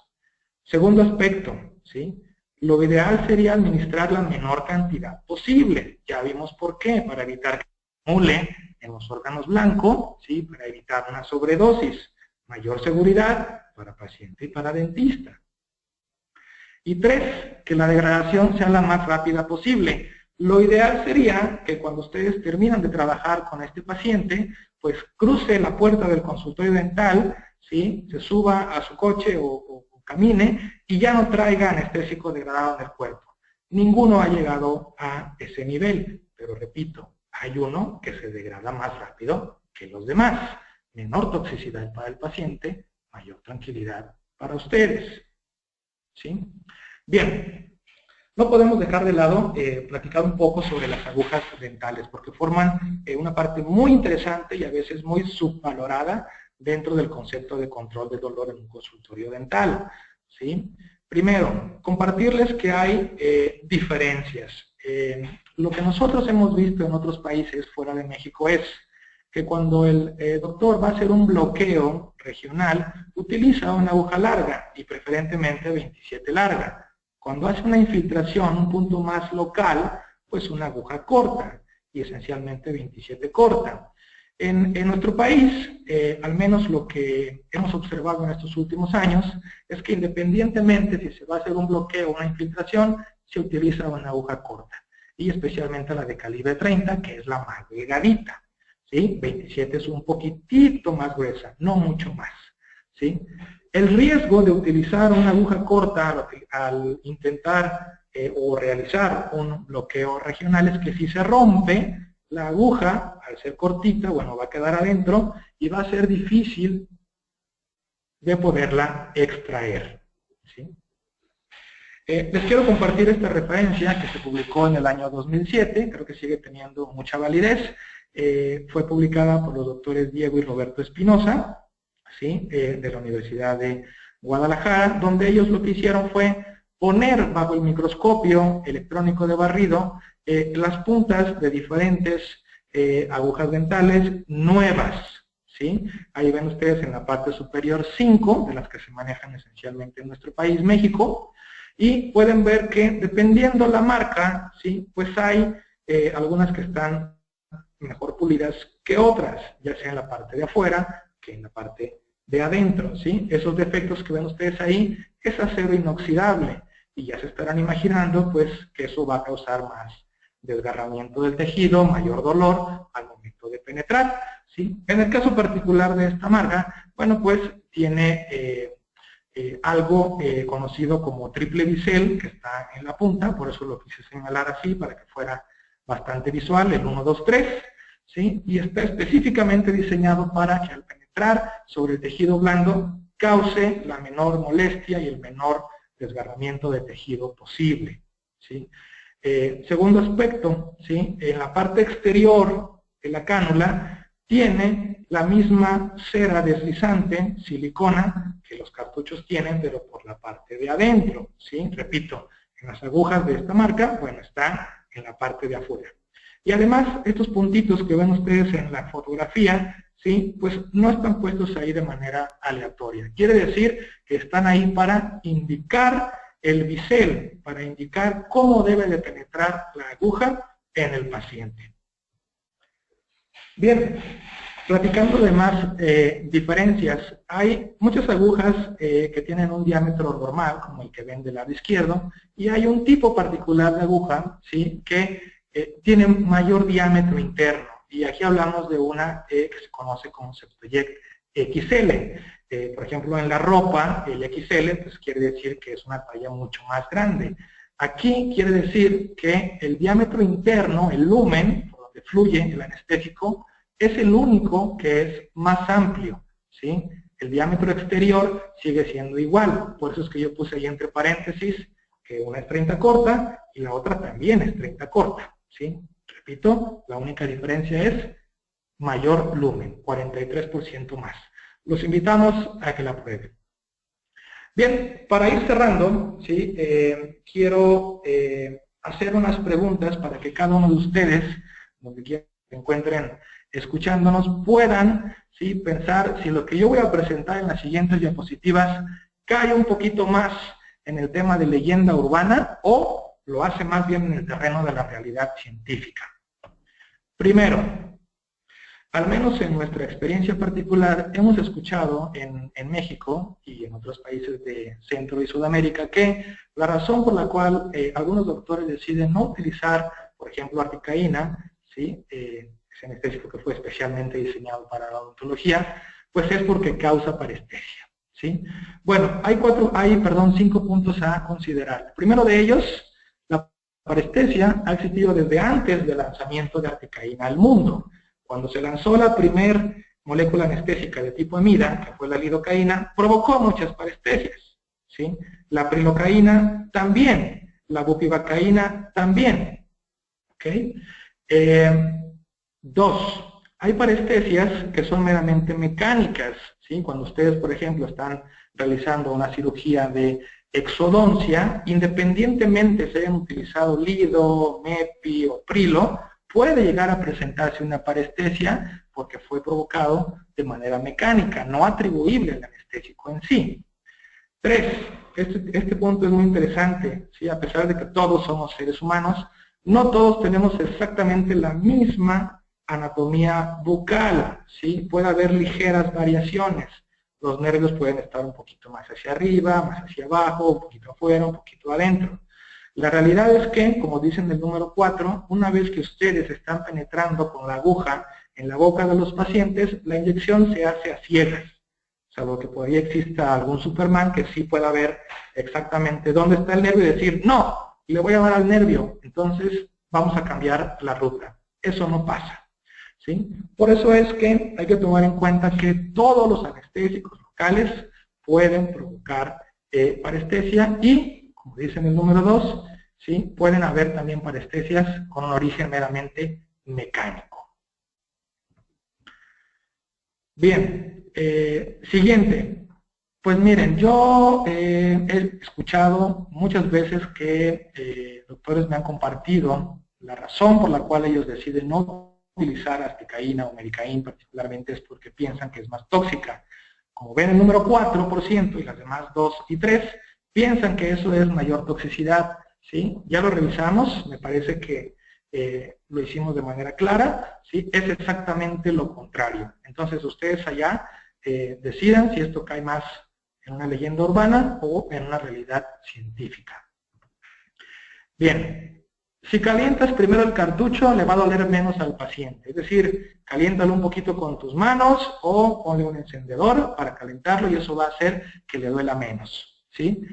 Segundo aspecto, ¿sí? Lo ideal sería administrar la menor cantidad posible. Ya vimos por qué, para evitar que se acumule en los órganos blancos, ¿sí? Para evitar una sobredosis. Mayor seguridad para paciente y para dentista. Y 3, que la degradación sea la más rápida posible. Lo ideal sería que cuando ustedes terminan de trabajar con este paciente, pues cruce la puerta del consultorio dental, ¿sí? Se suba a su coche o camine y ya no traiga anestésico degradado en el cuerpo. Ninguno ha llegado a ese nivel, pero repito, hay uno que se degrada más rápido que los demás. Menor toxicidad para el paciente, mayor tranquilidad para ustedes, ¿sí? Bien, no podemos dejar de lado platicar un poco sobre las agujas dentales, porque forman una parte muy interesante y a veces muy subvalorada dentro del concepto de control de dolor en un consultorio dental, ¿sí? Primero, compartirles que hay diferencias. Lo que nosotros hemos visto en otros países fuera de México es que cuando el doctor va a hacer un bloqueo regional, utiliza una aguja larga y preferentemente 27 larga. Cuando hace una infiltración, un punto más local, pues una aguja corta y esencialmente 27 corta. En nuestro país, al menos lo que hemos observado en estos últimos años, es que independientemente si se va a hacer un bloqueo o una infiltración, se utiliza una aguja corta. Y especialmente la de calibre 30, que es la más delgadita, ¿sí? 27 es un poquitito más gruesa, no mucho más, ¿sí? El riesgo de utilizar una aguja corta al intentar o realizar un bloqueo regional es que si se rompe, la aguja, al ser cortita, bueno, va a quedar adentro y va a ser difícil de poderla extraer, ¿sí? Les quiero compartir esta referencia que se publicó en el año 2007, creo que sigue teniendo mucha validez. Fue publicada por los doctores Diego y Roberto Espinosa, ¿sí? De la Universidad de Guadalajara, donde ellos lo que hicieron fue poner bajo el microscopio electrónico de barrido las puntas de diferentes agujas dentales nuevas, ¿sí? Ahí ven ustedes en la parte superior 5, de las que se manejan esencialmente en nuestro país, México, y pueden ver que dependiendo la marca, ¿sí? Pues hay algunas que están mejor pulidas que otras, ya sea en la parte de afuera que en la parte de adentro, ¿sí? Esos defectos que ven ustedes ahí es acero inoxidable y ya se estarán imaginando pues que eso va a causar más desgarramiento del tejido, mayor dolor al momento de penetrar, ¿sí? En el caso particular de esta marca, bueno, pues tiene algo conocido como triple bisel que está en la punta, por eso lo quise señalar así para que fuera bastante visual, el 1, 2, 3, ¿sí? Y está específicamente diseñado para que al penetrar sobre el tejido blando cause la menor molestia y el menor desgarramiento de tejido posible, ¿sí? Segundo aspecto, ¿sí? En la parte exterior de la cánula tiene la misma cera deslizante, silicona, que los cartuchos tienen, pero por la parte de adentro, ¿sí? Repito, en las agujas de esta marca, bueno, está en la parte de afuera. Y además, estos puntitos que ven ustedes en la fotografía, ¿sí? Pues no están puestos ahí de manera aleatoria. Quiere decir que están ahí para indicar el bisel, para indicar cómo debe de penetrar la aguja en el paciente. Bien, platicando de más diferencias, hay muchas agujas que tienen un diámetro normal, como el que ven del lado izquierdo, y hay un tipo particular de aguja, ¿sí? Que tiene mayor diámetro interno, y aquí hablamos de una que se conoce como Septojet XL. Por ejemplo, en la ropa, el XL pues quiere decir que es una talla mucho más grande. Aquí quiere decir que el diámetro interno, el lumen, por donde fluye el anestésico, es el único que es más amplio, ¿sí? El diámetro exterior sigue siendo igual, por eso es que yo puse ahí entre paréntesis que una es 30 corta y la otra también es 30 corta, ¿sí? Repito, la única diferencia es mayor lumen, 43% más. Los invitamos a que la prueben. Bien, para ir cerrando, ¿sí? Quiero hacer unas preguntas para que cada uno de ustedes, donde quiera que se encuentren escuchándonos, puedan, ¿sí? Pensar si lo que yo voy a presentar en las siguientes diapositivas cae un poquito más en el tema de leyenda urbana o lo hace más bien en el terreno de la realidad científica. Primero, al menos en nuestra experiencia particular, hemos escuchado en México y en otros países de Centro y Sudamérica que la razón por la cual algunos doctores deciden no utilizar, por ejemplo, articaína, ¿sí? Ese anestésico que fue especialmente diseñado para la odontología, pues es porque causa parestesia, ¿sí? Bueno, hay 5 puntos a considerar. El primero de ellos, la parestesia ha existido desde antes del lanzamiento de articaína al mundo. Cuando se lanzó la primera molécula anestésica de tipo amida, que fue la lidocaína, provocó muchas parestesias, ¿sí? La prilocaína también, la bupivacaína también, ¿ok? 2. Hay parestesias que son meramente mecánicas, ¿sí? Cuando ustedes, por ejemplo, están realizando una cirugía de exodoncia, independientemente se hayan utilizado lido, mepi o prilo, puede llegar a presentarse una parestesia porque fue provocado de manera mecánica, no atribuible al anestésico en sí. 3. Este punto es muy interesante, ¿sí? A pesar de que todos somos seres humanos, no todos tenemos exactamente la misma anatomía bucal, ¿sí? Puede haber ligeras variaciones. Los nervios pueden estar un poquito más hacia arriba, más hacia abajo, un poquito afuera, un poquito adentro. La realidad es que, como dicen el número 4, una vez que ustedes están penetrando con la aguja en la boca de los pacientes, la inyección se hace a ciegas, salvo que por ahí exista algún Superman que sí pueda ver exactamente dónde está el nervio y decir, no, le voy a dar al nervio, entonces vamos a cambiar la ruta. Eso no pasa, ¿sí? Por eso es que hay que tomar en cuenta que todos los anestésicos locales pueden provocar parestesia y, como dice en el número 2, ¿sí? Pueden haber también parestesias con un origen meramente mecánico. Bien, siguiente. Pues miren, yo he escuchado muchas veces que doctores me han compartido la razón por la cual ellos deciden no utilizar asticaína o medicaína particularmente es porque piensan que es más tóxica. Como ven, el número 4% y las demás 2 y 3 piensan que eso es mayor toxicidad, ¿sí? Ya lo revisamos, me parece que lo hicimos de manera clara, ¿sí? Es exactamente lo contrario. Entonces ustedes allá decidan si esto cae más en una leyenda urbana o en una realidad científica. Bien. Si calientas primero el cartucho, le va a doler menos al paciente. Es decir, caliéntalo un poquito con tus manos o ponle un encendedor para calentarlo y eso va a hacer que le duela menos, ¿sí?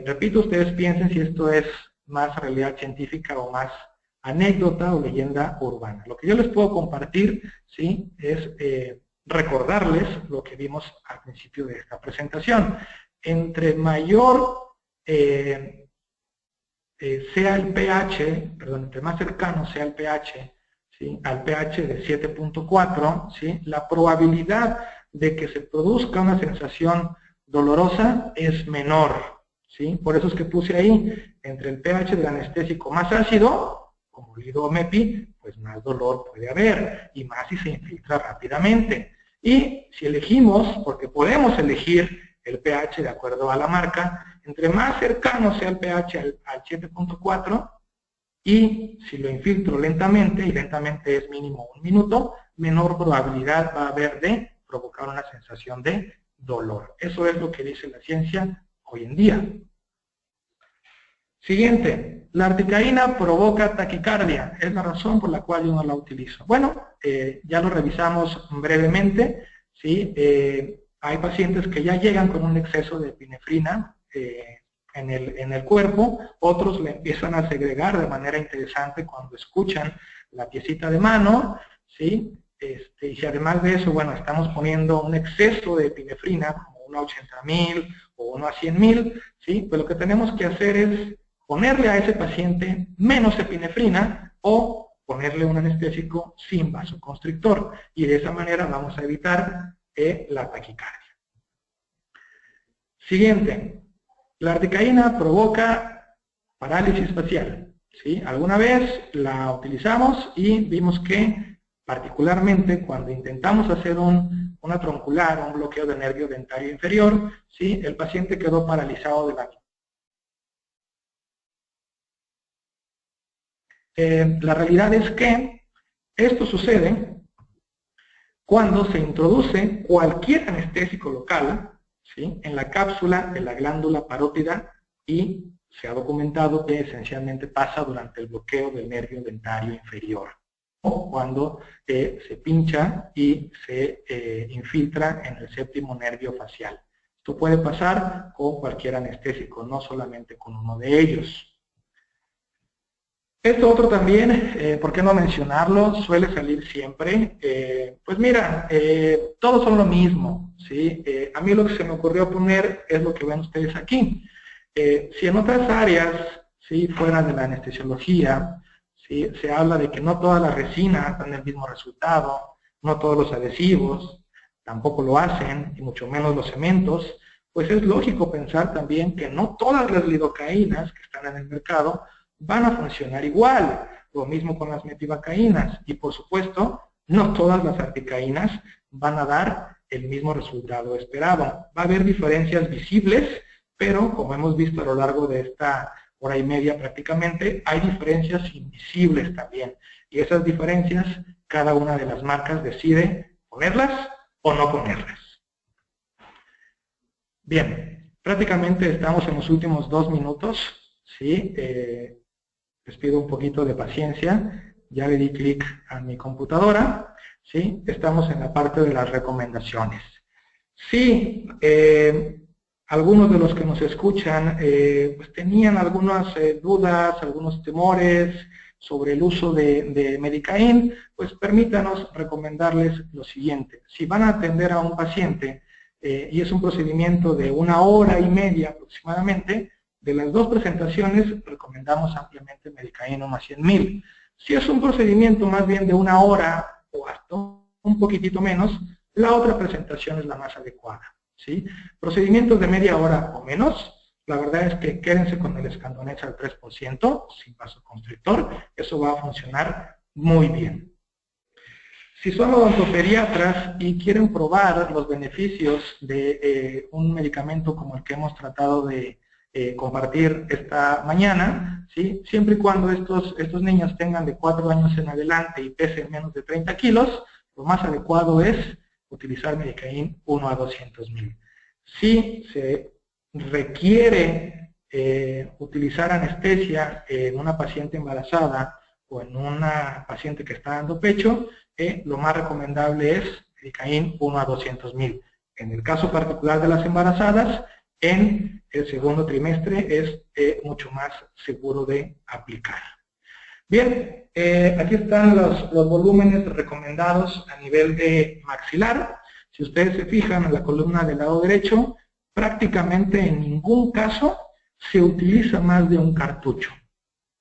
Repito, ustedes piensen si esto es más realidad científica o más anécdota o leyenda urbana. Lo que yo les puedo compartir, ¿sí? Es recordarles lo que vimos al principio de esta presentación. Entre mayor sea el pH, perdón, entre más cercano sea el pH, ¿sí? Al pH de 7.4, ¿sí? La probabilidad de que se produzca una sensación dolorosa es menor, ¿sí? Por eso es que puse ahí, entre el pH del anestésico más ácido, como lidomepi, pues más dolor puede haber, y más si se infiltra rápidamente. Y si elegimos, porque podemos elegir el pH de acuerdo a la marca, entre más cercano sea el pH al 7.4 y si lo infiltro lentamente, y lentamente es mínimo 1 minuto, menor probabilidad va a haber de provocar una sensación de dolor. Eso es lo que dice la ciencia hoy en día. Siguiente, la articaína provoca taquicardia, es la razón por la cual yo no la utilizo. Bueno, ya lo revisamos brevemente, ¿sí? Hay pacientes que ya llegan con un exceso de epinefrina en el cuerpo, otros le empiezan a segregar de manera interesante cuando escuchan la piecita de mano, ¿sí? Y si además de eso, bueno, estamos poniendo un exceso de epinefrina, como uno a 80,000 o uno a 100,000, ¿sí? Pues lo que tenemos que hacer es ponerle a ese paciente menos epinefrina o ponerle un anestésico sin vasoconstrictor, y de esa manera vamos a evitar la taquicardia. Siguiente, la articaína provoca parálisis facial, ¿sí? Alguna vez la utilizamos y vimos que particularmente cuando intentamos hacer una troncular, un bloqueo de nervio dentario inferior, ¿sí? El paciente quedó paralizado de la mitad. La realidad es que esto sucede cuando se introduce cualquier anestésico local, ¿sí? En la cápsula de la glándula parótida y se ha documentado que esencialmente pasa durante el bloqueo del nervio dentario inferior o cuando se pincha y se infiltra en el séptimo nervio facial. Esto puede pasar con cualquier anestésico, no solamente con uno de ellos. Esto otro también, ¿por qué no mencionarlo? Suele salir siempre. Pues mira, todos son lo mismo, ¿sí? A mí lo que se me ocurrió poner es lo que ven ustedes aquí. Si en otras áreas, ¿sí? Fuera de la anestesiología, ¿sí? Se habla de que no todas las resinas dan el mismo resultado, no todos los adhesivos tampoco lo hacen, y mucho menos los cementos, pues es lógico pensar también que no todas las lidocaínas que están en el mercado van a funcionar igual, lo mismo con las metivacaínas, y por supuesto, no todas las articaínas van a dar el mismo resultado esperado. Va a haber diferencias visibles, pero como hemos visto a lo largo de esta hora y media prácticamente, hay diferencias invisibles también, y esas diferencias, cada una de las marcas decide ponerlas o no ponerlas. Bien, prácticamente estamos en los últimos 2 minutos, ¿sí? Les pido un poquito de paciencia, ya le di clic a mi computadora, ¿sí? Estamos en la parte de las recomendaciones. Sí, algunos de los que nos escuchan pues tenían algunas dudas, algunos temores sobre el uso de Medicaín, pues permítanos recomendarles lo siguiente. Si van a atender a un paciente y es un procedimiento de 1 hora y media aproximadamente, de las 2 presentaciones recomendamos ampliamente Medicaína más 100,000. Si es un procedimiento más bien de 1 hora o hasta un poquitito menos, la otra presentación es la más adecuada, ¿sí? Procedimientos de media hora o menos, la verdad es que quédense con el Escandonets al 3%, sin vasoconstrictor, eso va a funcionar muy bien. Si son odontopediatras y quieren probar los beneficios de un medicamento como el que hemos tratado de compartir esta mañana, ¿sí? Siempre y cuando estos niños tengan de 4 años en adelante y pesen menos de 30 kilos, lo más adecuado es utilizar Medicain 1 a 200,000. Si se requiere utilizar anestesia en una paciente embarazada o en una paciente que está dando pecho, lo más recomendable es Medicain 1 a 200,000. En el caso particular de las embarazadas, en el segundo trimestre es mucho más seguro de aplicar. Bien, aquí están los volúmenes recomendados a nivel de maxilar. Si ustedes se fijan en la columna del lado derecho, prácticamente en ningún caso se utiliza más de un cartucho.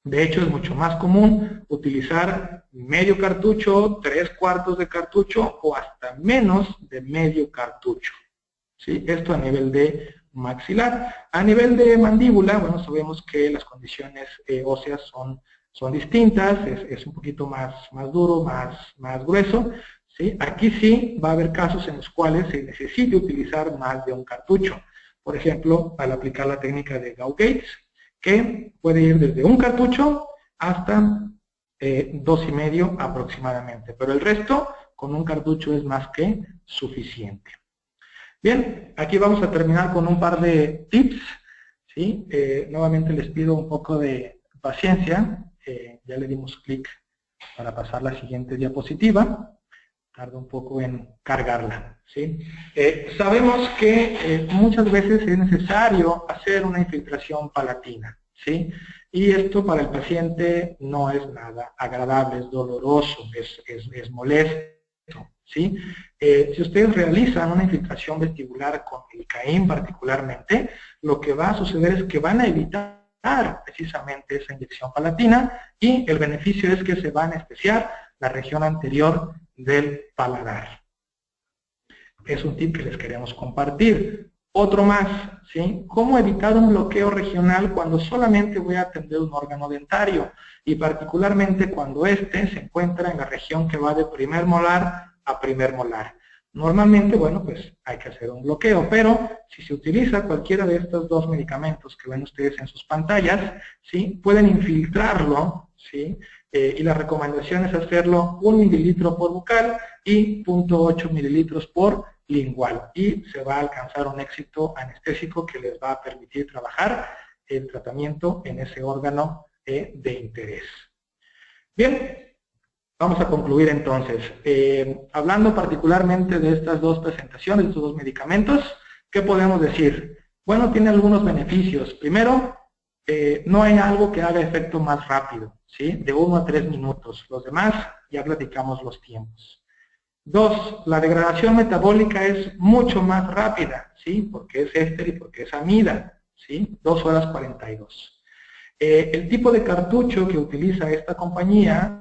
De hecho, es mucho más común utilizar medio cartucho, 3/4 de cartucho o hasta menos de medio cartucho. ¿Sí? Esto a nivel de maxilar. A nivel de mandíbula, bueno, sabemos que las condiciones óseas son distintas, es un poquito más duro, más grueso. ¿Sí? Aquí sí va a haber casos en los cuales se necesite utilizar más de un cartucho. Por ejemplo, al aplicar la técnica de Gauge-Gates, que puede ir desde un cartucho hasta 2,5 aproximadamente. Pero el resto, con un cartucho es más que suficiente. Bien, aquí vamos a terminar con un par de tips. ¿Sí? Nuevamente les pido un poco de paciencia. Ya le dimos clic para pasar la siguiente diapositiva. Tarda un poco en cargarla. ¿Sí? Sabemos que muchas veces es necesario hacer una infiltración palatina. ¿Sí? Y esto para el paciente no es nada agradable, es doloroso, es molesto. ¿Sí? Si ustedes realizan una infiltración vestibular con Medicain particularmente, lo que va a suceder es que van a evitar precisamente esa inyección palatina y el beneficio es que se va a anestesiar la región anterior del paladar. Es un tip que les queremos compartir. Otro más, ¿sí? ¿Cómo evitar un bloqueo regional cuando solamente voy a atender un órgano dentario? Y particularmente cuando éste se encuentra en la región que va de primer molar a primer molar. Normalmente, bueno, pues hay que hacer un bloqueo, pero si se utiliza cualquiera de estos dos medicamentos que ven ustedes en sus pantallas, ¿sí? Pueden infiltrarlo, ¿sí? Y la recomendación es hacerlo 1 mililitro por bucal y 0.8 mililitros por lingual. Y se va a alcanzar un éxito anestésico que les va a permitir trabajar el tratamiento en ese órgano de interés. Bien. Vamos a concluir entonces. Hablando particularmente de estas dos presentaciones, de estos dos medicamentos, ¿qué podemos decir? Bueno, tiene algunos beneficios. Primero, no hay algo que haga efecto más rápido, ¿sí? De 1 a 3 minutos. Los demás, ya platicamos los tiempos. 2, la degradación metabólica es mucho más rápida, ¿sí? Porque es éster y porque es amida, ¿sí? 2 horas 42. El tipo de cartucho que utiliza esta compañía,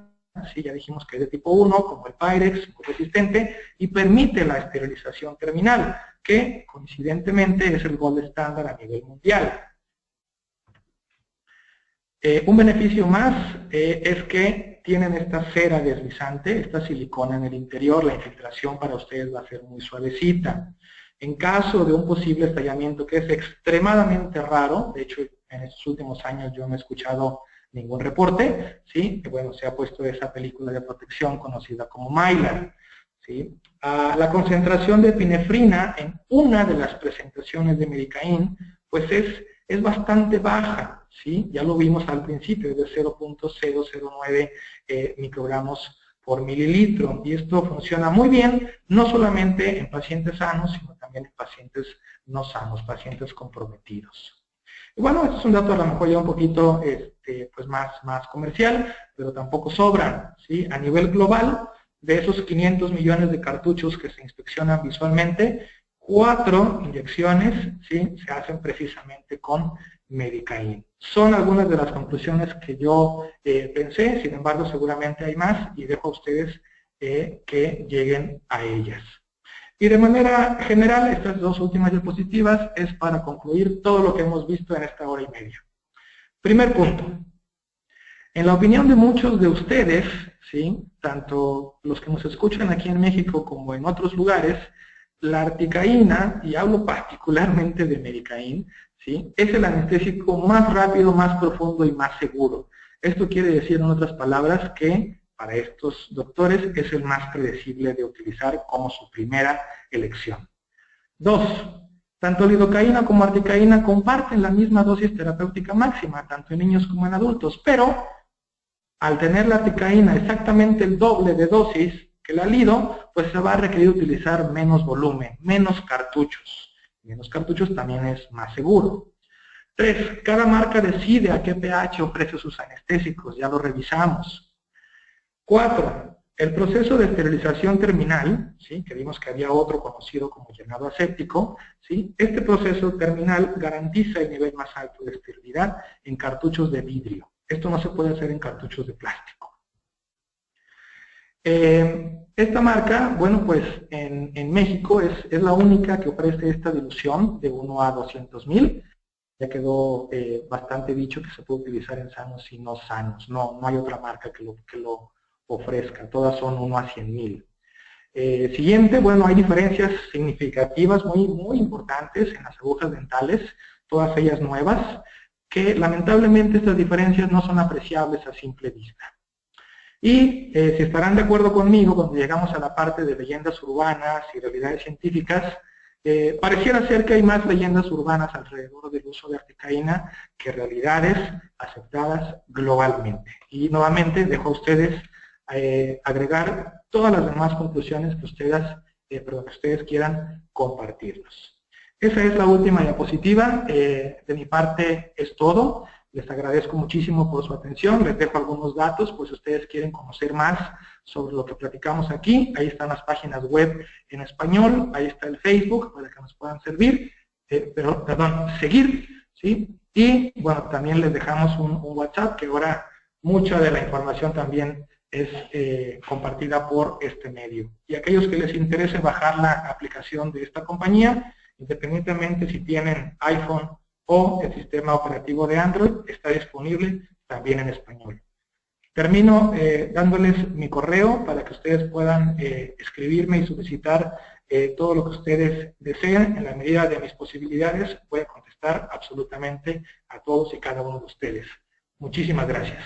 sí, ya dijimos que es de tipo 1, como el Pyrex, muy resistente, y permite la esterilización terminal, que coincidentemente es el gold estándar a nivel mundial. Un beneficio más es que tienen esta cera deslizante, esta silicona en el interior, la infiltración para ustedes va a ser muy suavecita. En caso de un posible estallamiento que es extremadamente raro, de hecho en estos últimos años yo no he escuchado ningún reporte, ¿sí? Que bueno, se ha puesto esa película de protección conocida como Mylar, ¿sí? La concentración de epinefrina en una de las presentaciones de Medicain, pues es bastante baja, ¿sí? Ya lo vimos al principio, es de 0.009 microgramos por mililitro, y esto funciona muy bien, no solamente en pacientes sanos, sino también en pacientes no sanos, pacientes comprometidos. Y bueno, este es un dato a lo mejor ya un poquito pues más comercial, pero tampoco sobra, ¿sí? A nivel global, de esos 500 millones de cartuchos que se inspeccionan visualmente, 4 inyecciones, ¿sí? Se hacen precisamente con Medicain. Son algunas de las conclusiones que yo pensé, sin embargo seguramente hay más y dejo a ustedes que lleguen a ellas. Y de manera general, estas dos últimas diapositivas es para concluir todo lo que hemos visto en esta hora y media. Primer punto. En la opinión de muchos de ustedes, ¿sí?, tanto los que nos escuchan aquí en México como en otros lugares, la articaína, y hablo particularmente de Medicaín, ¿sí?, es el anestésico más rápido, más profundo y más seguro. Esto quiere decir, en otras palabras, que para estos doctores es el más predecible de utilizar como su primera elección. 2. Tanto lidocaína como articaína comparten la misma dosis terapéutica máxima, tanto en niños como en adultos, pero al tener la articaína exactamente el doble de dosis que la lido, pues se va a requerir utilizar menos volumen, menos cartuchos. Menos cartuchos también es más seguro. 3. Cada marca decide a qué pH ofrece sus anestésicos, ya lo revisamos. 4. El proceso de esterilización terminal, ¿sí?, que vimos que había otro conocido como llenado aséptico, ¿sí?, este proceso terminal garantiza el nivel más alto de esterilidad en cartuchos de vidrio. Esto no se puede hacer en cartuchos de plástico. Esta marca, bueno, pues en México es la única que ofrece esta dilución de 1 a 200,000. Ya quedó bastante dicho que se puede utilizar en sanos y no sanos. No hay otra marca que lo ofrezca. Todas son 1 a 100,000. Siguiente, bueno, hay diferencias significativas muy importantes en las agujas dentales, todas ellas nuevas, que lamentablemente estas diferencias no son apreciables a simple vista. Y si estarán de acuerdo conmigo, cuando llegamos a la parte de leyendas urbanas y realidades científicas, pareciera ser que hay más leyendas urbanas alrededor del uso de articaína que realidades aceptadas globalmente. Y nuevamente dejo a ustedes agregar todas las demás conclusiones que ustedes quieran compartirnos. Esa es la última diapositiva. De mi parte es todo. Les agradezco muchísimo por su atención. Les dejo algunos datos, pues si ustedes quieren conocer más sobre lo que platicamos aquí. Ahí están las páginas web en español. Ahí está el Facebook para que nos puedan seguir. ¿Sí? Y bueno, también les dejamos un WhatsApp, que ahora mucha de la información también es compartida por este medio. Y aquellos que les interese bajar la aplicación de esta compañía, independientemente si tienen iPhone o el sistema operativo de Android, está disponible también en español. Termino dándoles mi correo para que ustedes puedan escribirme y solicitar todo lo que ustedes deseen. En la medida de mis posibilidades voy a contestar absolutamente a todos y cada uno de ustedes. Muchísimas gracias.